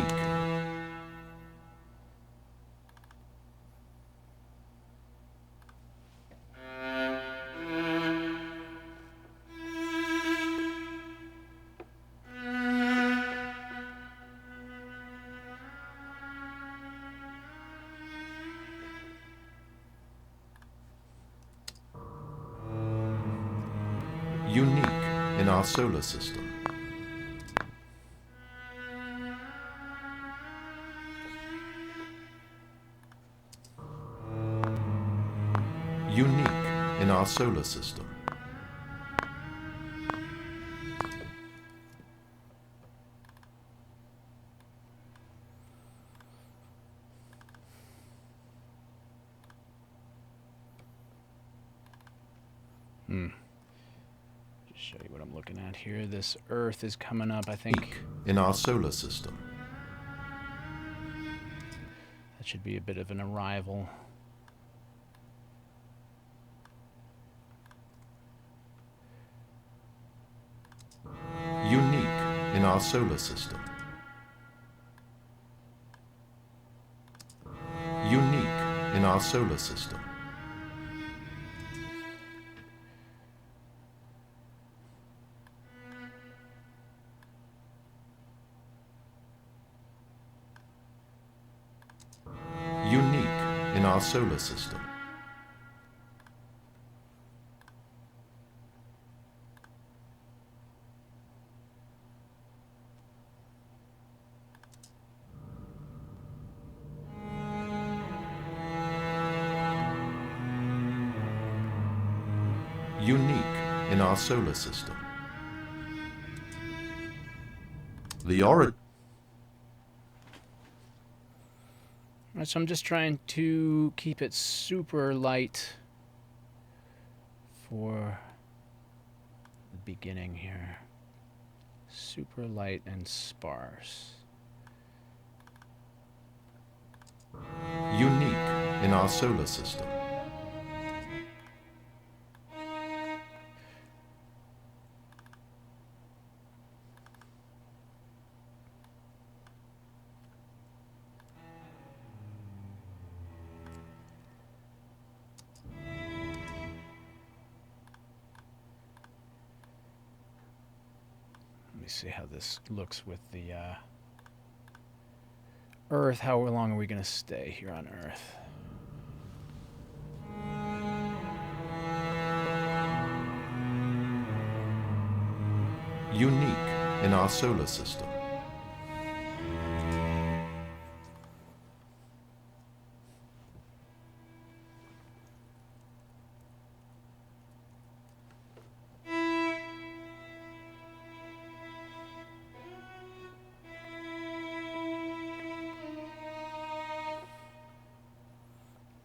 Speaker 2: Unique in our solar system. Unique in our solar system.
Speaker 1: Just show you what I'm looking at here. This Earth is coming up, I think.
Speaker 2: In our solar system.
Speaker 1: That should be a bit of an arrival.
Speaker 2: Unique in our solar system. Unique in our solar system. Unique in our solar system. unique in our solar system. The origin.
Speaker 1: Alright, so I'm just trying to keep it super light for the beginning here. Super light and sparse.
Speaker 2: Unique in our solar system.
Speaker 1: Let me see how this looks with the Earth. How long are we going to stay here on Earth?
Speaker 2: Unique in our solar system.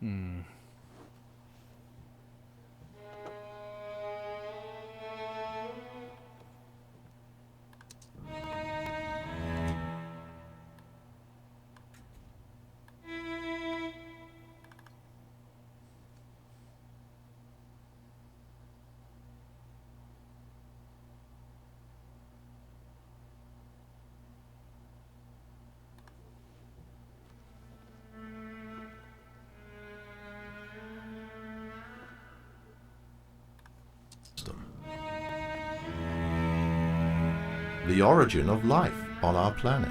Speaker 1: Hmm.
Speaker 2: The origin of life on our planet.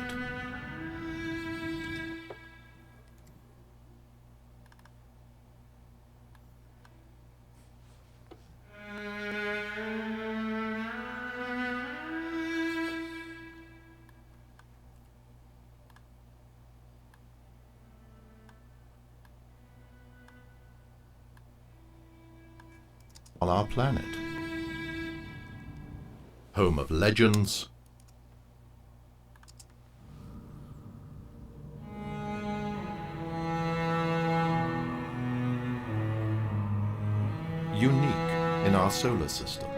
Speaker 2: On our planet. Home of legends. Unique in our solar system.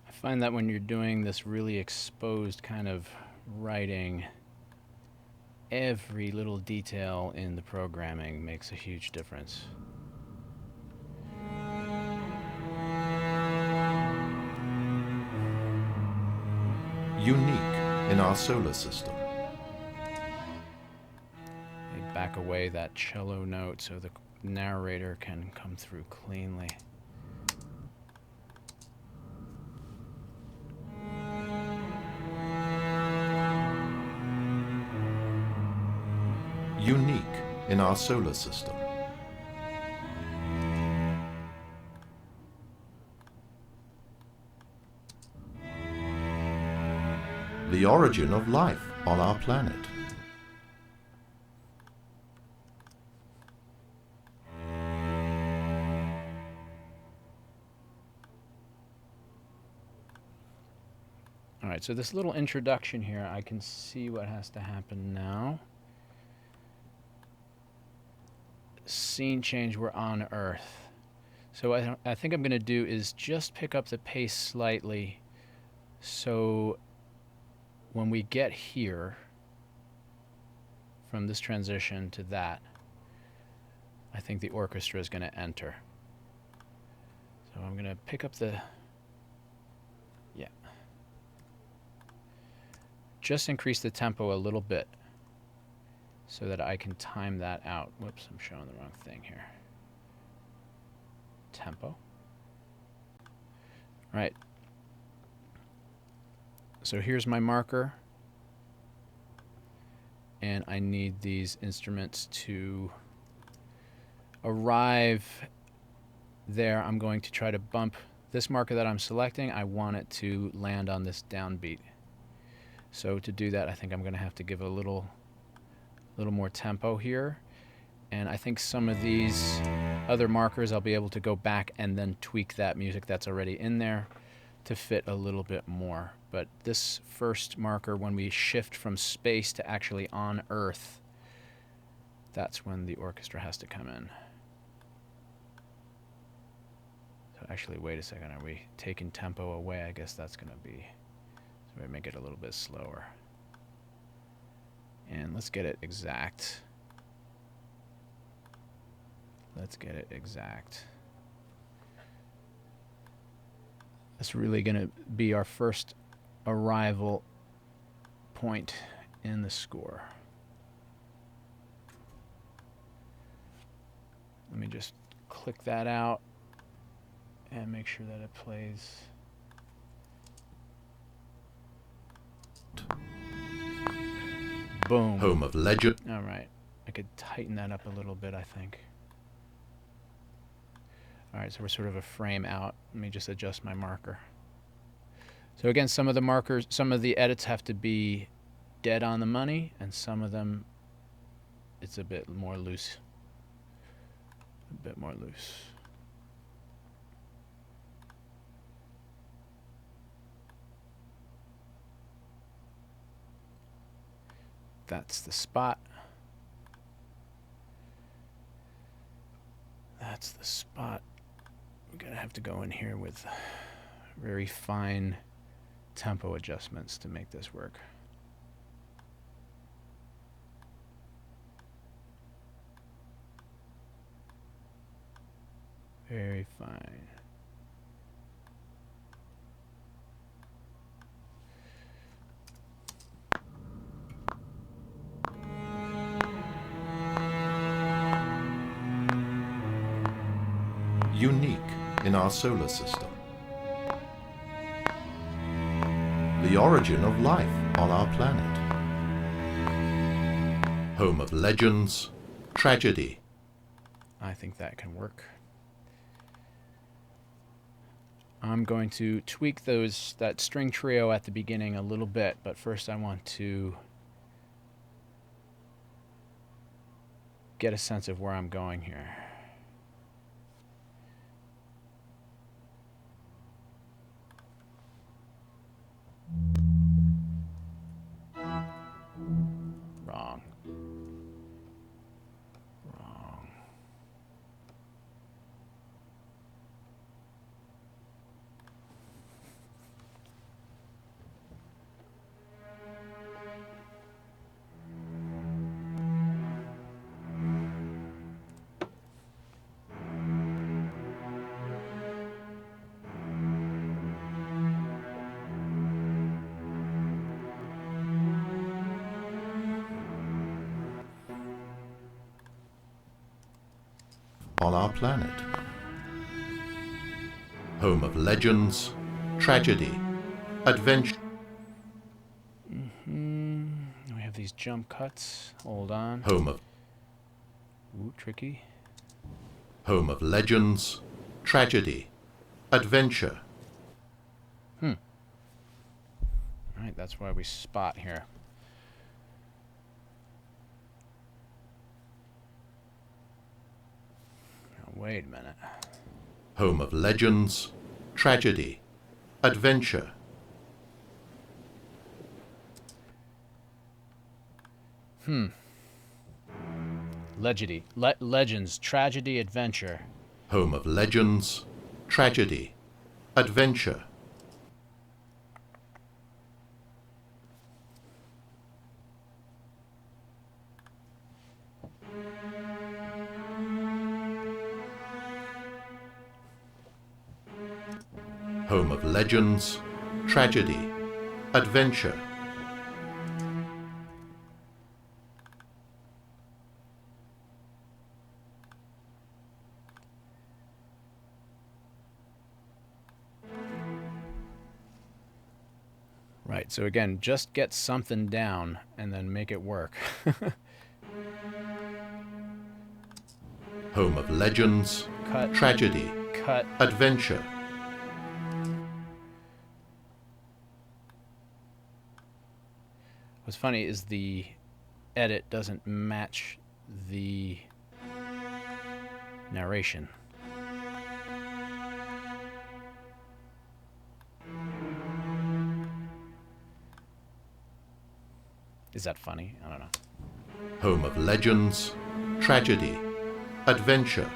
Speaker 1: I find that when you're doing this really exposed kind of writing, every little detail in the programming makes a huge difference.
Speaker 2: Unique in our solar system.
Speaker 1: They back away that cello note so the narrator can come through cleanly.
Speaker 2: Unique in our solar system. The origin of life on our planet.
Speaker 1: Alright, so this little introduction here, I can see what has to happen now. Scene change, we're on Earth. So I think I'm going to do is just pick up the pace slightly so when we get here from this transition to that, I think the orchestra is going to enter. So I'm going to pick up the, yeah, just increase the tempo a little bit so that I can time that out. Whoops, I'm showing the wrong thing here. Tempo. All right. So here's my marker. And I need these instruments to arrive there. I'm going to try to bump this marker that I'm selecting. I want it to land on this downbeat. So to do that, I think I'm going to have to give a little little more tempo here. And I think some of these other markers I'll be able to go back and then tweak that music that's already in there to fit a little bit more. But this first marker, when we shift from space to actually on Earth, that's when the orchestra has to come in. So actually, wait a second, are we taking tempo away? I guess that's going to be, so we make it a little bit slower. And let's get it exact. Let's get it exact. That's really going to be our first arrival point in the score. Let me just click that out and make sure that it plays. Boom.
Speaker 2: Home of legend.
Speaker 1: All right. I could tighten that up a little bit, I think. All right, so we're sort of a frame out. Let me just adjust my marker. So again, some of the markers, some of the edits have to be dead on the money, and some of them, it's a bit more loose. A bit more loose. That's the spot. That's the spot. We're gonna have to go in here with very fine tempo adjustments to make this work. Very fine.
Speaker 2: Unique in our solar system. The origin of life on our planet. Home of legends, tragedy.
Speaker 1: I think that can work. I'm going to tweak that string trio at the beginning a little bit, but first I want to get a sense of where I'm going here. Wrong. Wrong.
Speaker 2: On our planet. Home of legends, tragedy, adventure.
Speaker 1: We have these jump cuts. Hold on.
Speaker 2: Home of
Speaker 1: Ooh, tricky.
Speaker 2: Home of legends, tragedy, adventure.
Speaker 1: All right, that's why we spot here. Now, wait a minute.
Speaker 2: Home of legends, tragedy, adventure.
Speaker 1: Legends, tragedy, adventure.
Speaker 2: Home of legends, tragedy, adventure. Home of legends, tragedy, adventure.
Speaker 1: Right, so again, just get something down and then make it work.
Speaker 2: Home of legends,
Speaker 1: Cut,
Speaker 2: tragedy,
Speaker 1: cut.
Speaker 2: adventure.
Speaker 1: What's funny is edit doesn't match the narration. Is that funny? I don't know.
Speaker 2: Home of legends, tragedy, adventure.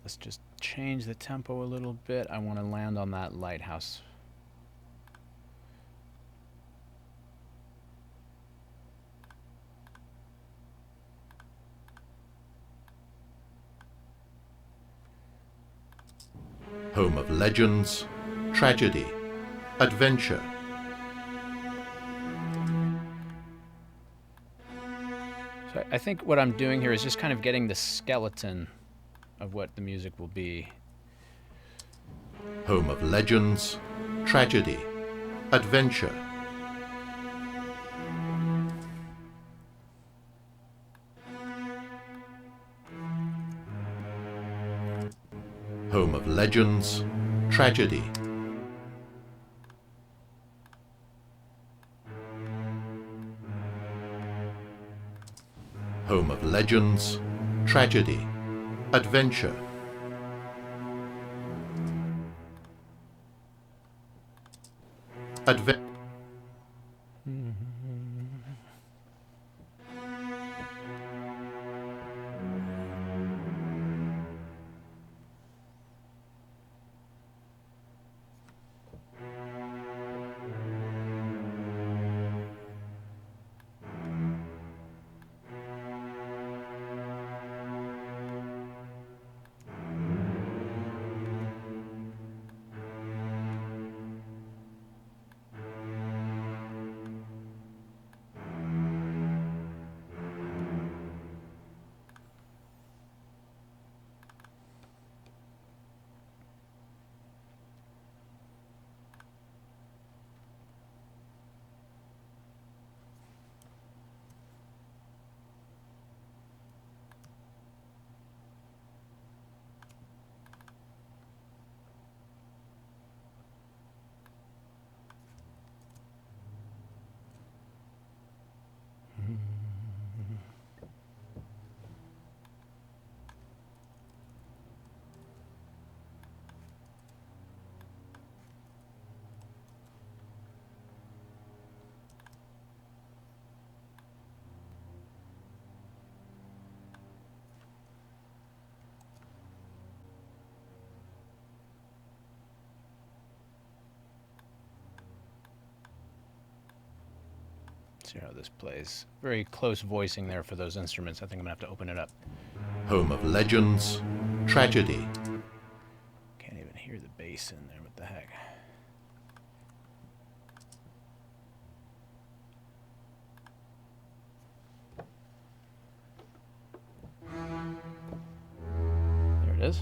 Speaker 1: Let's just change the tempo a little bit. I want to land on that lighthouse.
Speaker 2: Home of legends, tragedy, adventure.
Speaker 1: So I think what I'm doing here is just kind of getting the skeleton of what the music will be.
Speaker 2: Home of legends, tragedy, adventure. Home of legends, tragedy. Home of legends, tragedy, adventure. Adventure.
Speaker 1: See how this plays. Very close voicing there for those instruments. I think I'm going to have to open it up.
Speaker 2: Home of legends, tragedy.
Speaker 1: Can't even hear the bass in there. What the heck? There it is.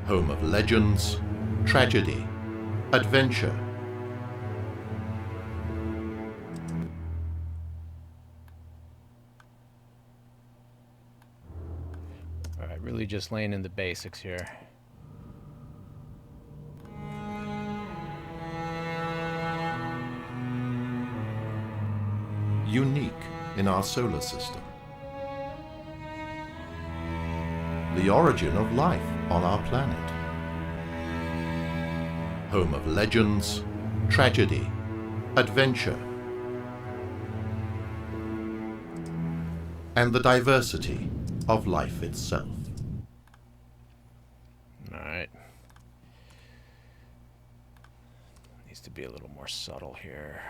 Speaker 2: Home of legends, tragedy, adventure.
Speaker 1: All right, really just laying in the basics here.
Speaker 2: Unique in our solar system. The origin of life on our planet. Home of legends, tragedy, adventure. And the diversity of life itself.
Speaker 1: All right. Needs to be a little more subtle here.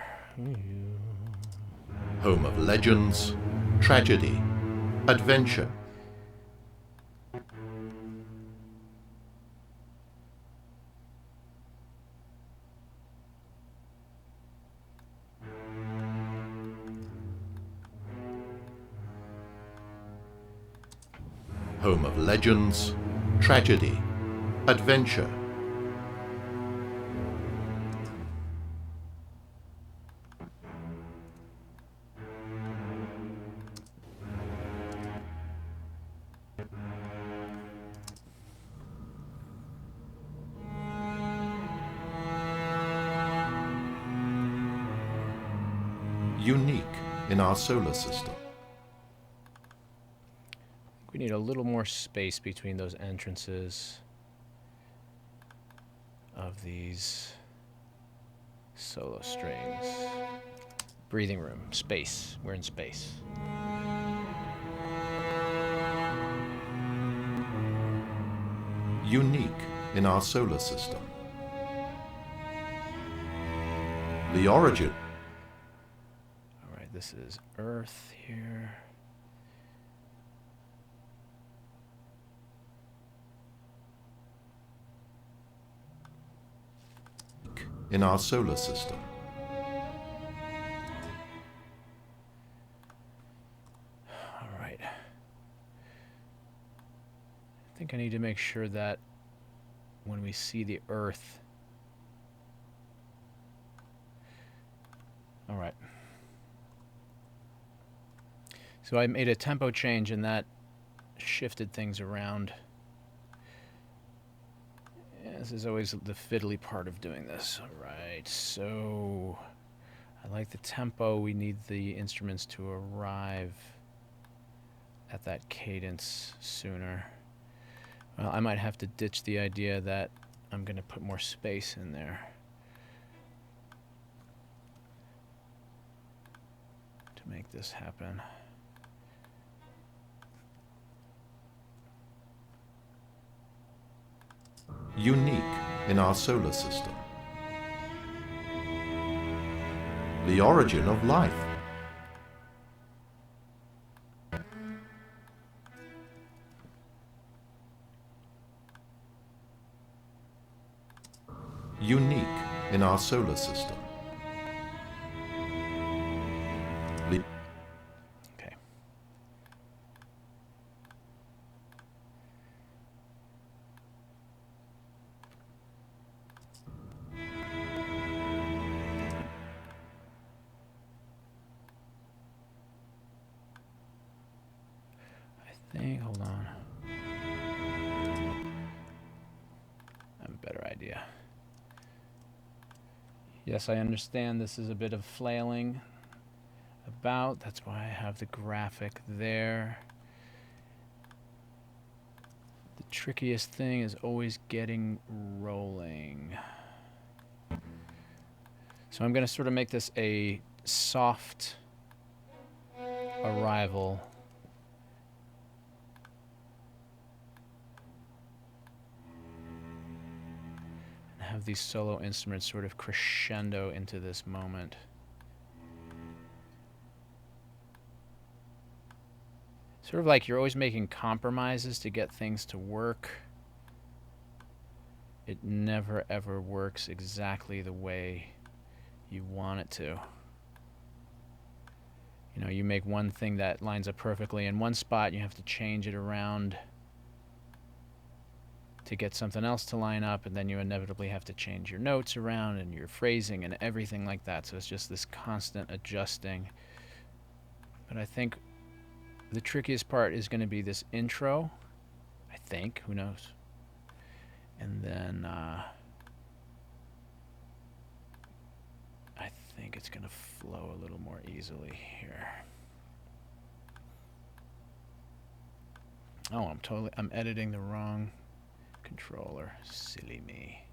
Speaker 2: Home of legends, tragedy, adventure. Home of legends, tragedy, adventure. Unique in our solar system.
Speaker 1: We need a little more space between those entrances of these solo strings. Breathing room, space. We're in space.
Speaker 2: Unique in our solar system. The origin.
Speaker 1: All right, this is Earth here.
Speaker 2: In our solar system.
Speaker 1: All right. I think I need to make sure that when we see the Earth. All right. So I made a tempo change and that shifted things around. Yeah, this is always the fiddly part of doing this. All right, so I like the tempo. We need the instruments to arrive at that cadence sooner. Well, I might have to ditch the idea that I'm going to put more space in there to make this happen.
Speaker 2: Unique in our solar system. The origin of life. Unique in our solar system.
Speaker 1: Okay. I think, hold on. I have a better idea. Yes, I understand this is a bit of flailing about. That's why I have the graphic there. The trickiest thing is always getting rolling. So I'm going to sort of make this a soft arrival. And have these solo instruments sort of crescendo into this moment. Sort of like you're always making compromises to get things to work. It never ever works exactly the way you want it to. You know, you make one thing that lines up perfectly in one spot, you have to change it around to get something else to line up, and then you inevitably have to change your notes around and your phrasing and everything like that. So it's just this constant adjusting. But I think the trickiest part is going to be this intro, I think, who knows. And then I think it's going to flow a little more easily here. Oh, I'm editing the wrong controller. Silly me.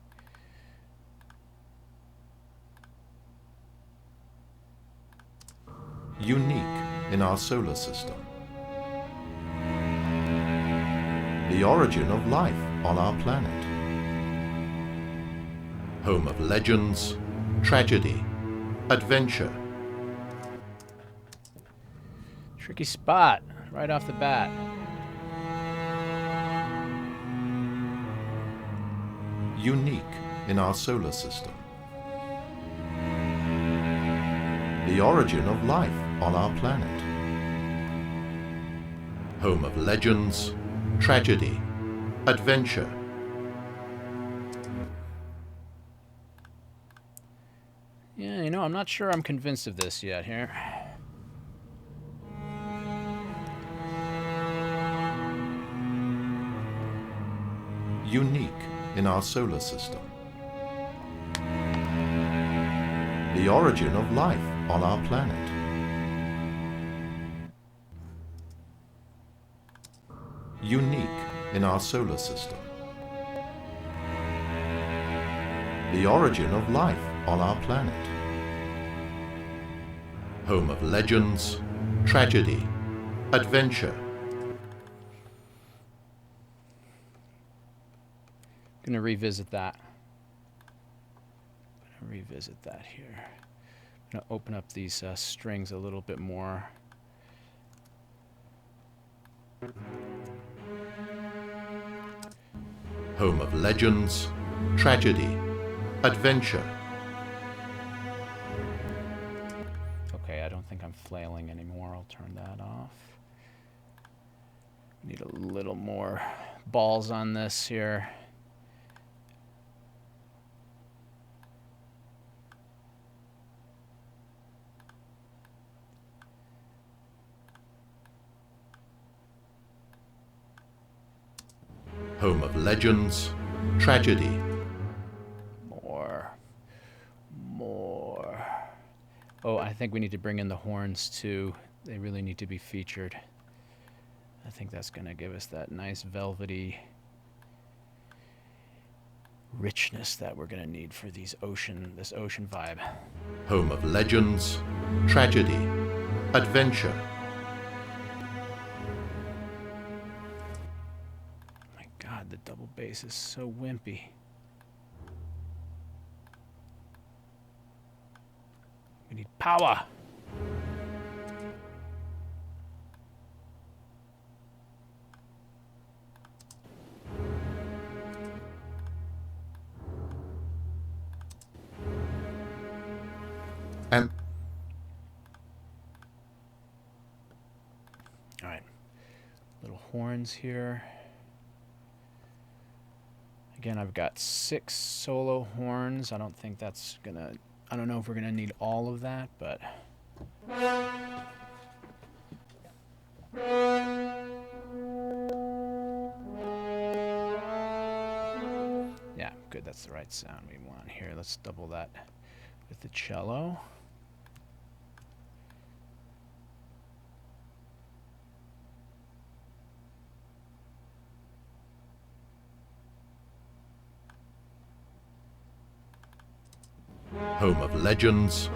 Speaker 2: Unique in our solar system. The origin of life on our planet. Home of legends, tragedy, adventure.
Speaker 1: Tricky spot right off the bat.
Speaker 2: Unique in our solar system. The origin of life on our planet. Home of legends, tragedy, adventure.
Speaker 1: Yeah, you know, I'm not sure I'm convinced of this yet here.
Speaker 2: Unique in our solar system. The origin of life on our planet. Unique in our solar system. The origin of life on our planet. Home of legends, tragedy, adventure.
Speaker 1: Gonna revisit that. Revisit that here. I'm gonna open up these strings a little bit more.
Speaker 2: Home of legends, tragedy, adventure.
Speaker 1: Okay, I don't think I'm flailing anymore. I'll turn that off. Need a little more balls on this here.
Speaker 2: Home of legends, tragedy.
Speaker 1: More. Oh, I think we need to bring in the horns too. They really need to be featured. I think that's gonna give us that nice velvety richness that we're gonna need for this ocean vibe.
Speaker 2: Home of legends, tragedy, adventure.
Speaker 1: My God, the double bass is so wimpy. We need power.
Speaker 2: And
Speaker 1: All right, little horns here. Again, I've got 6 solo horns. I don't think that's gonna, I don't know if we're gonna need all of that, but. Yeah, good, that's the right sound we want here. Let's double that with the cello.
Speaker 2: home of legends,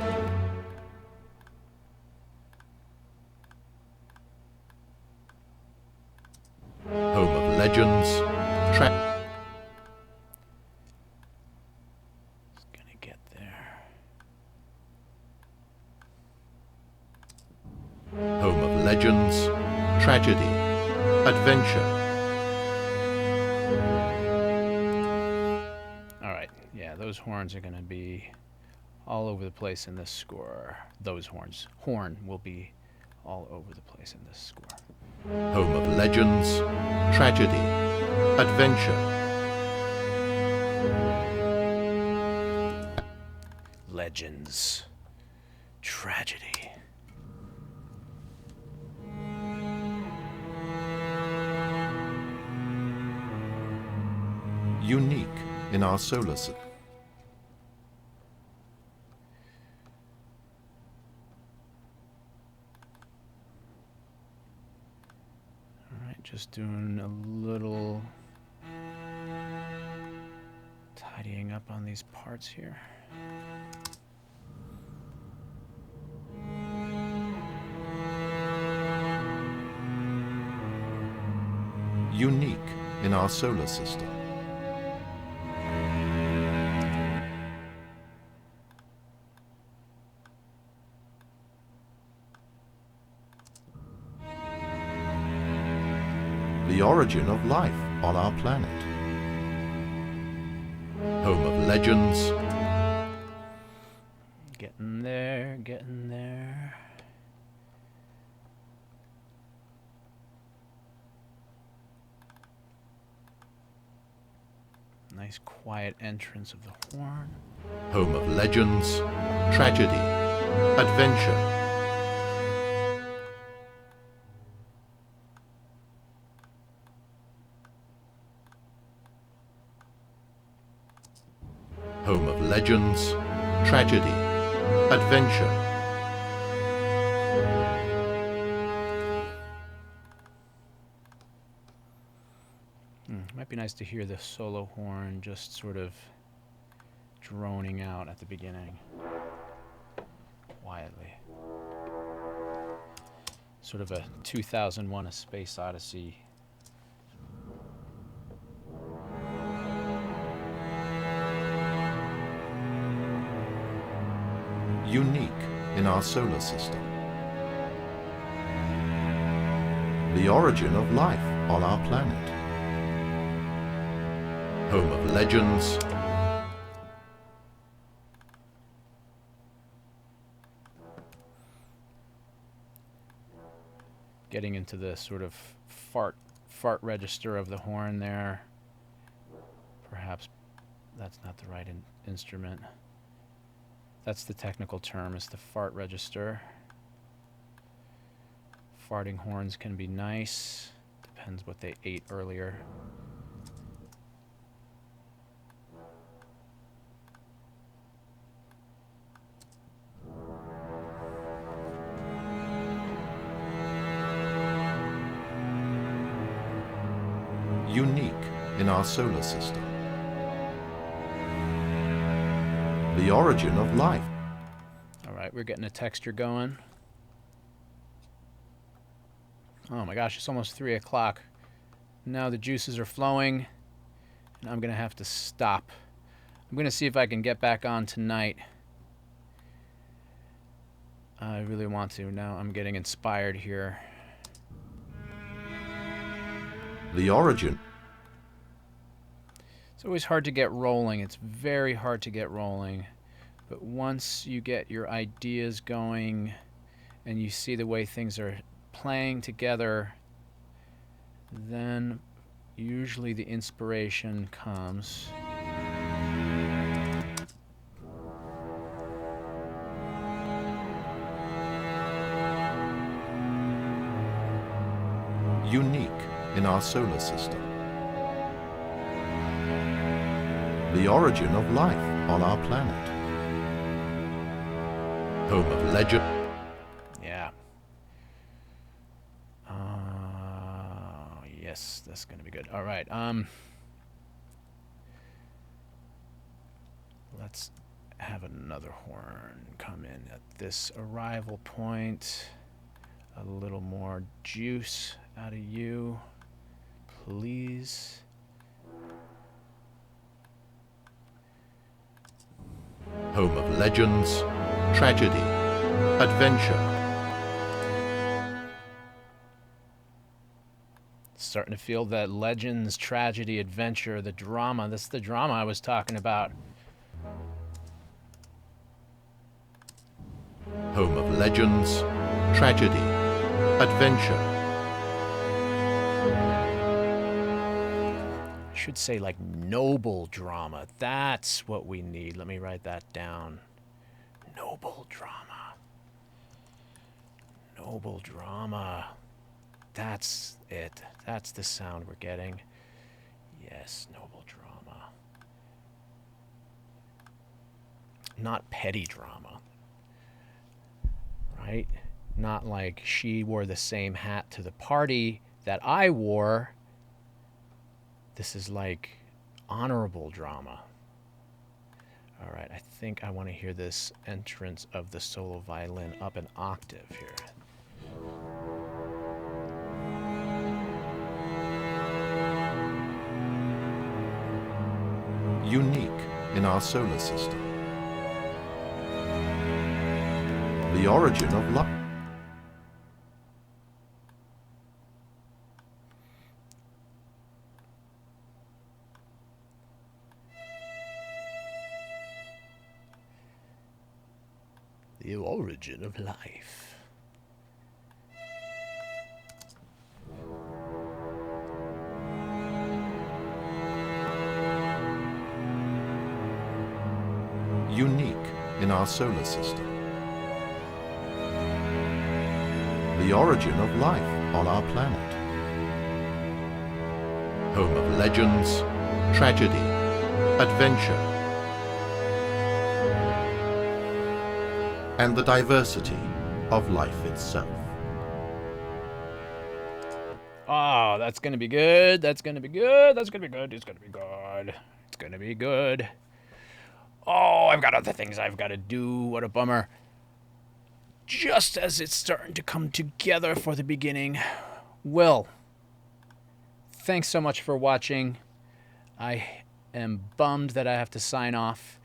Speaker 2: home of legends,
Speaker 1: Just gonna get there.
Speaker 2: home of legends, tragedy, adventure.
Speaker 1: All right, yeah, those horns are gonna be all over the place in this score. Those horns. Horn will be all over the place in this score.
Speaker 2: Home of legends, tragedy, adventure.
Speaker 1: Legends. Tragedy.
Speaker 2: Unique in our solar system.
Speaker 1: Alright, just doing a little tidying up on these parts here.
Speaker 2: Unique in our solar system. The origin of life on our planet. Home of legends,
Speaker 1: Getting there, getting there. Nice quiet entrance of the horn.
Speaker 2: Home of legends, tragedy, adventure. Home of legends, tragedy, adventure.
Speaker 1: Might be nice to hear the solo horn just sort of droning out at the beginning. Quietly. Sort of a 2001 A Space Odyssey.
Speaker 2: Unique in our solar system. The origin of life on our planet. Home of legends.
Speaker 1: Getting into the sort of fart register of the horn there. Perhaps that's not the right instrument. That's the technical term, is the fart register. Farting horns can be nice. Depends what they ate earlier.
Speaker 2: Unique in our solar system. The origin of life.
Speaker 1: All right, we're getting a texture going. Oh my gosh, it's almost 3 o'clock. Now the juices are flowing, and I'm going to have to stop. I'm going to see if I can get back on tonight. I really want to. Now I'm getting inspired here.
Speaker 2: The origin.
Speaker 1: It's always hard to get rolling. It's very hard to get rolling. But once you get your ideas going and you see the way things are playing together, then usually the inspiration comes.
Speaker 2: Unique in our solar system. The origin of life on our planet. Home of legend.
Speaker 1: Yeah. Yes, that's going to be good. All right. Let's have another horn come in at this arrival point. A little more juice out of you, please.
Speaker 2: Home of legends, tragedy, adventure.
Speaker 1: Starting to feel that legends, tragedy, adventure, the drama. This is the drama I was talking about.
Speaker 2: Home of legends, tragedy, adventure.
Speaker 1: I should say like noble drama. That's what we need. Let me write that down. Noble drama. Noble drama. That's it. That's the sound we're getting. Yes, noble drama. Not petty drama. Right? Not like she wore the same hat to the party that I wore. This is like honorable drama. All right, I think I want to hear this entrance of the solo violin up an octave here.
Speaker 2: Unique in our solar system. The origin of life.
Speaker 1: The origin of life.
Speaker 2: unique in our solar system. The origin of life on our planet. Home of legends, tragedy, adventure, and the diversity of life itself.
Speaker 1: Oh, that's going to be good. That's going to be good. That's going to be good. It's going to be good. It's going to be good. Oh, I've got other things I've got to do. What a bummer. Just as it's starting to come together for the beginning. Will, thanks so much for watching. I am bummed that I have to sign off,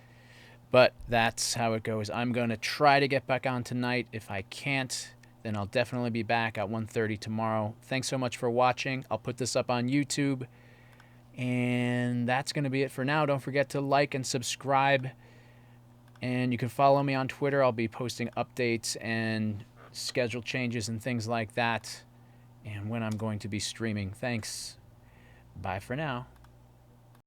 Speaker 1: but that's how it goes. I'm going to try to get back on tonight. If I can't, then I'll definitely be back at 1:30 tomorrow. Thanks so much for watching. I'll put this up on YouTube. And that's going to be it for now. Don't forget to like and subscribe. And you can follow me on Twitter. I'll be posting updates and schedule changes and things like that. And when I'm going to be streaming. Thanks. Bye for now.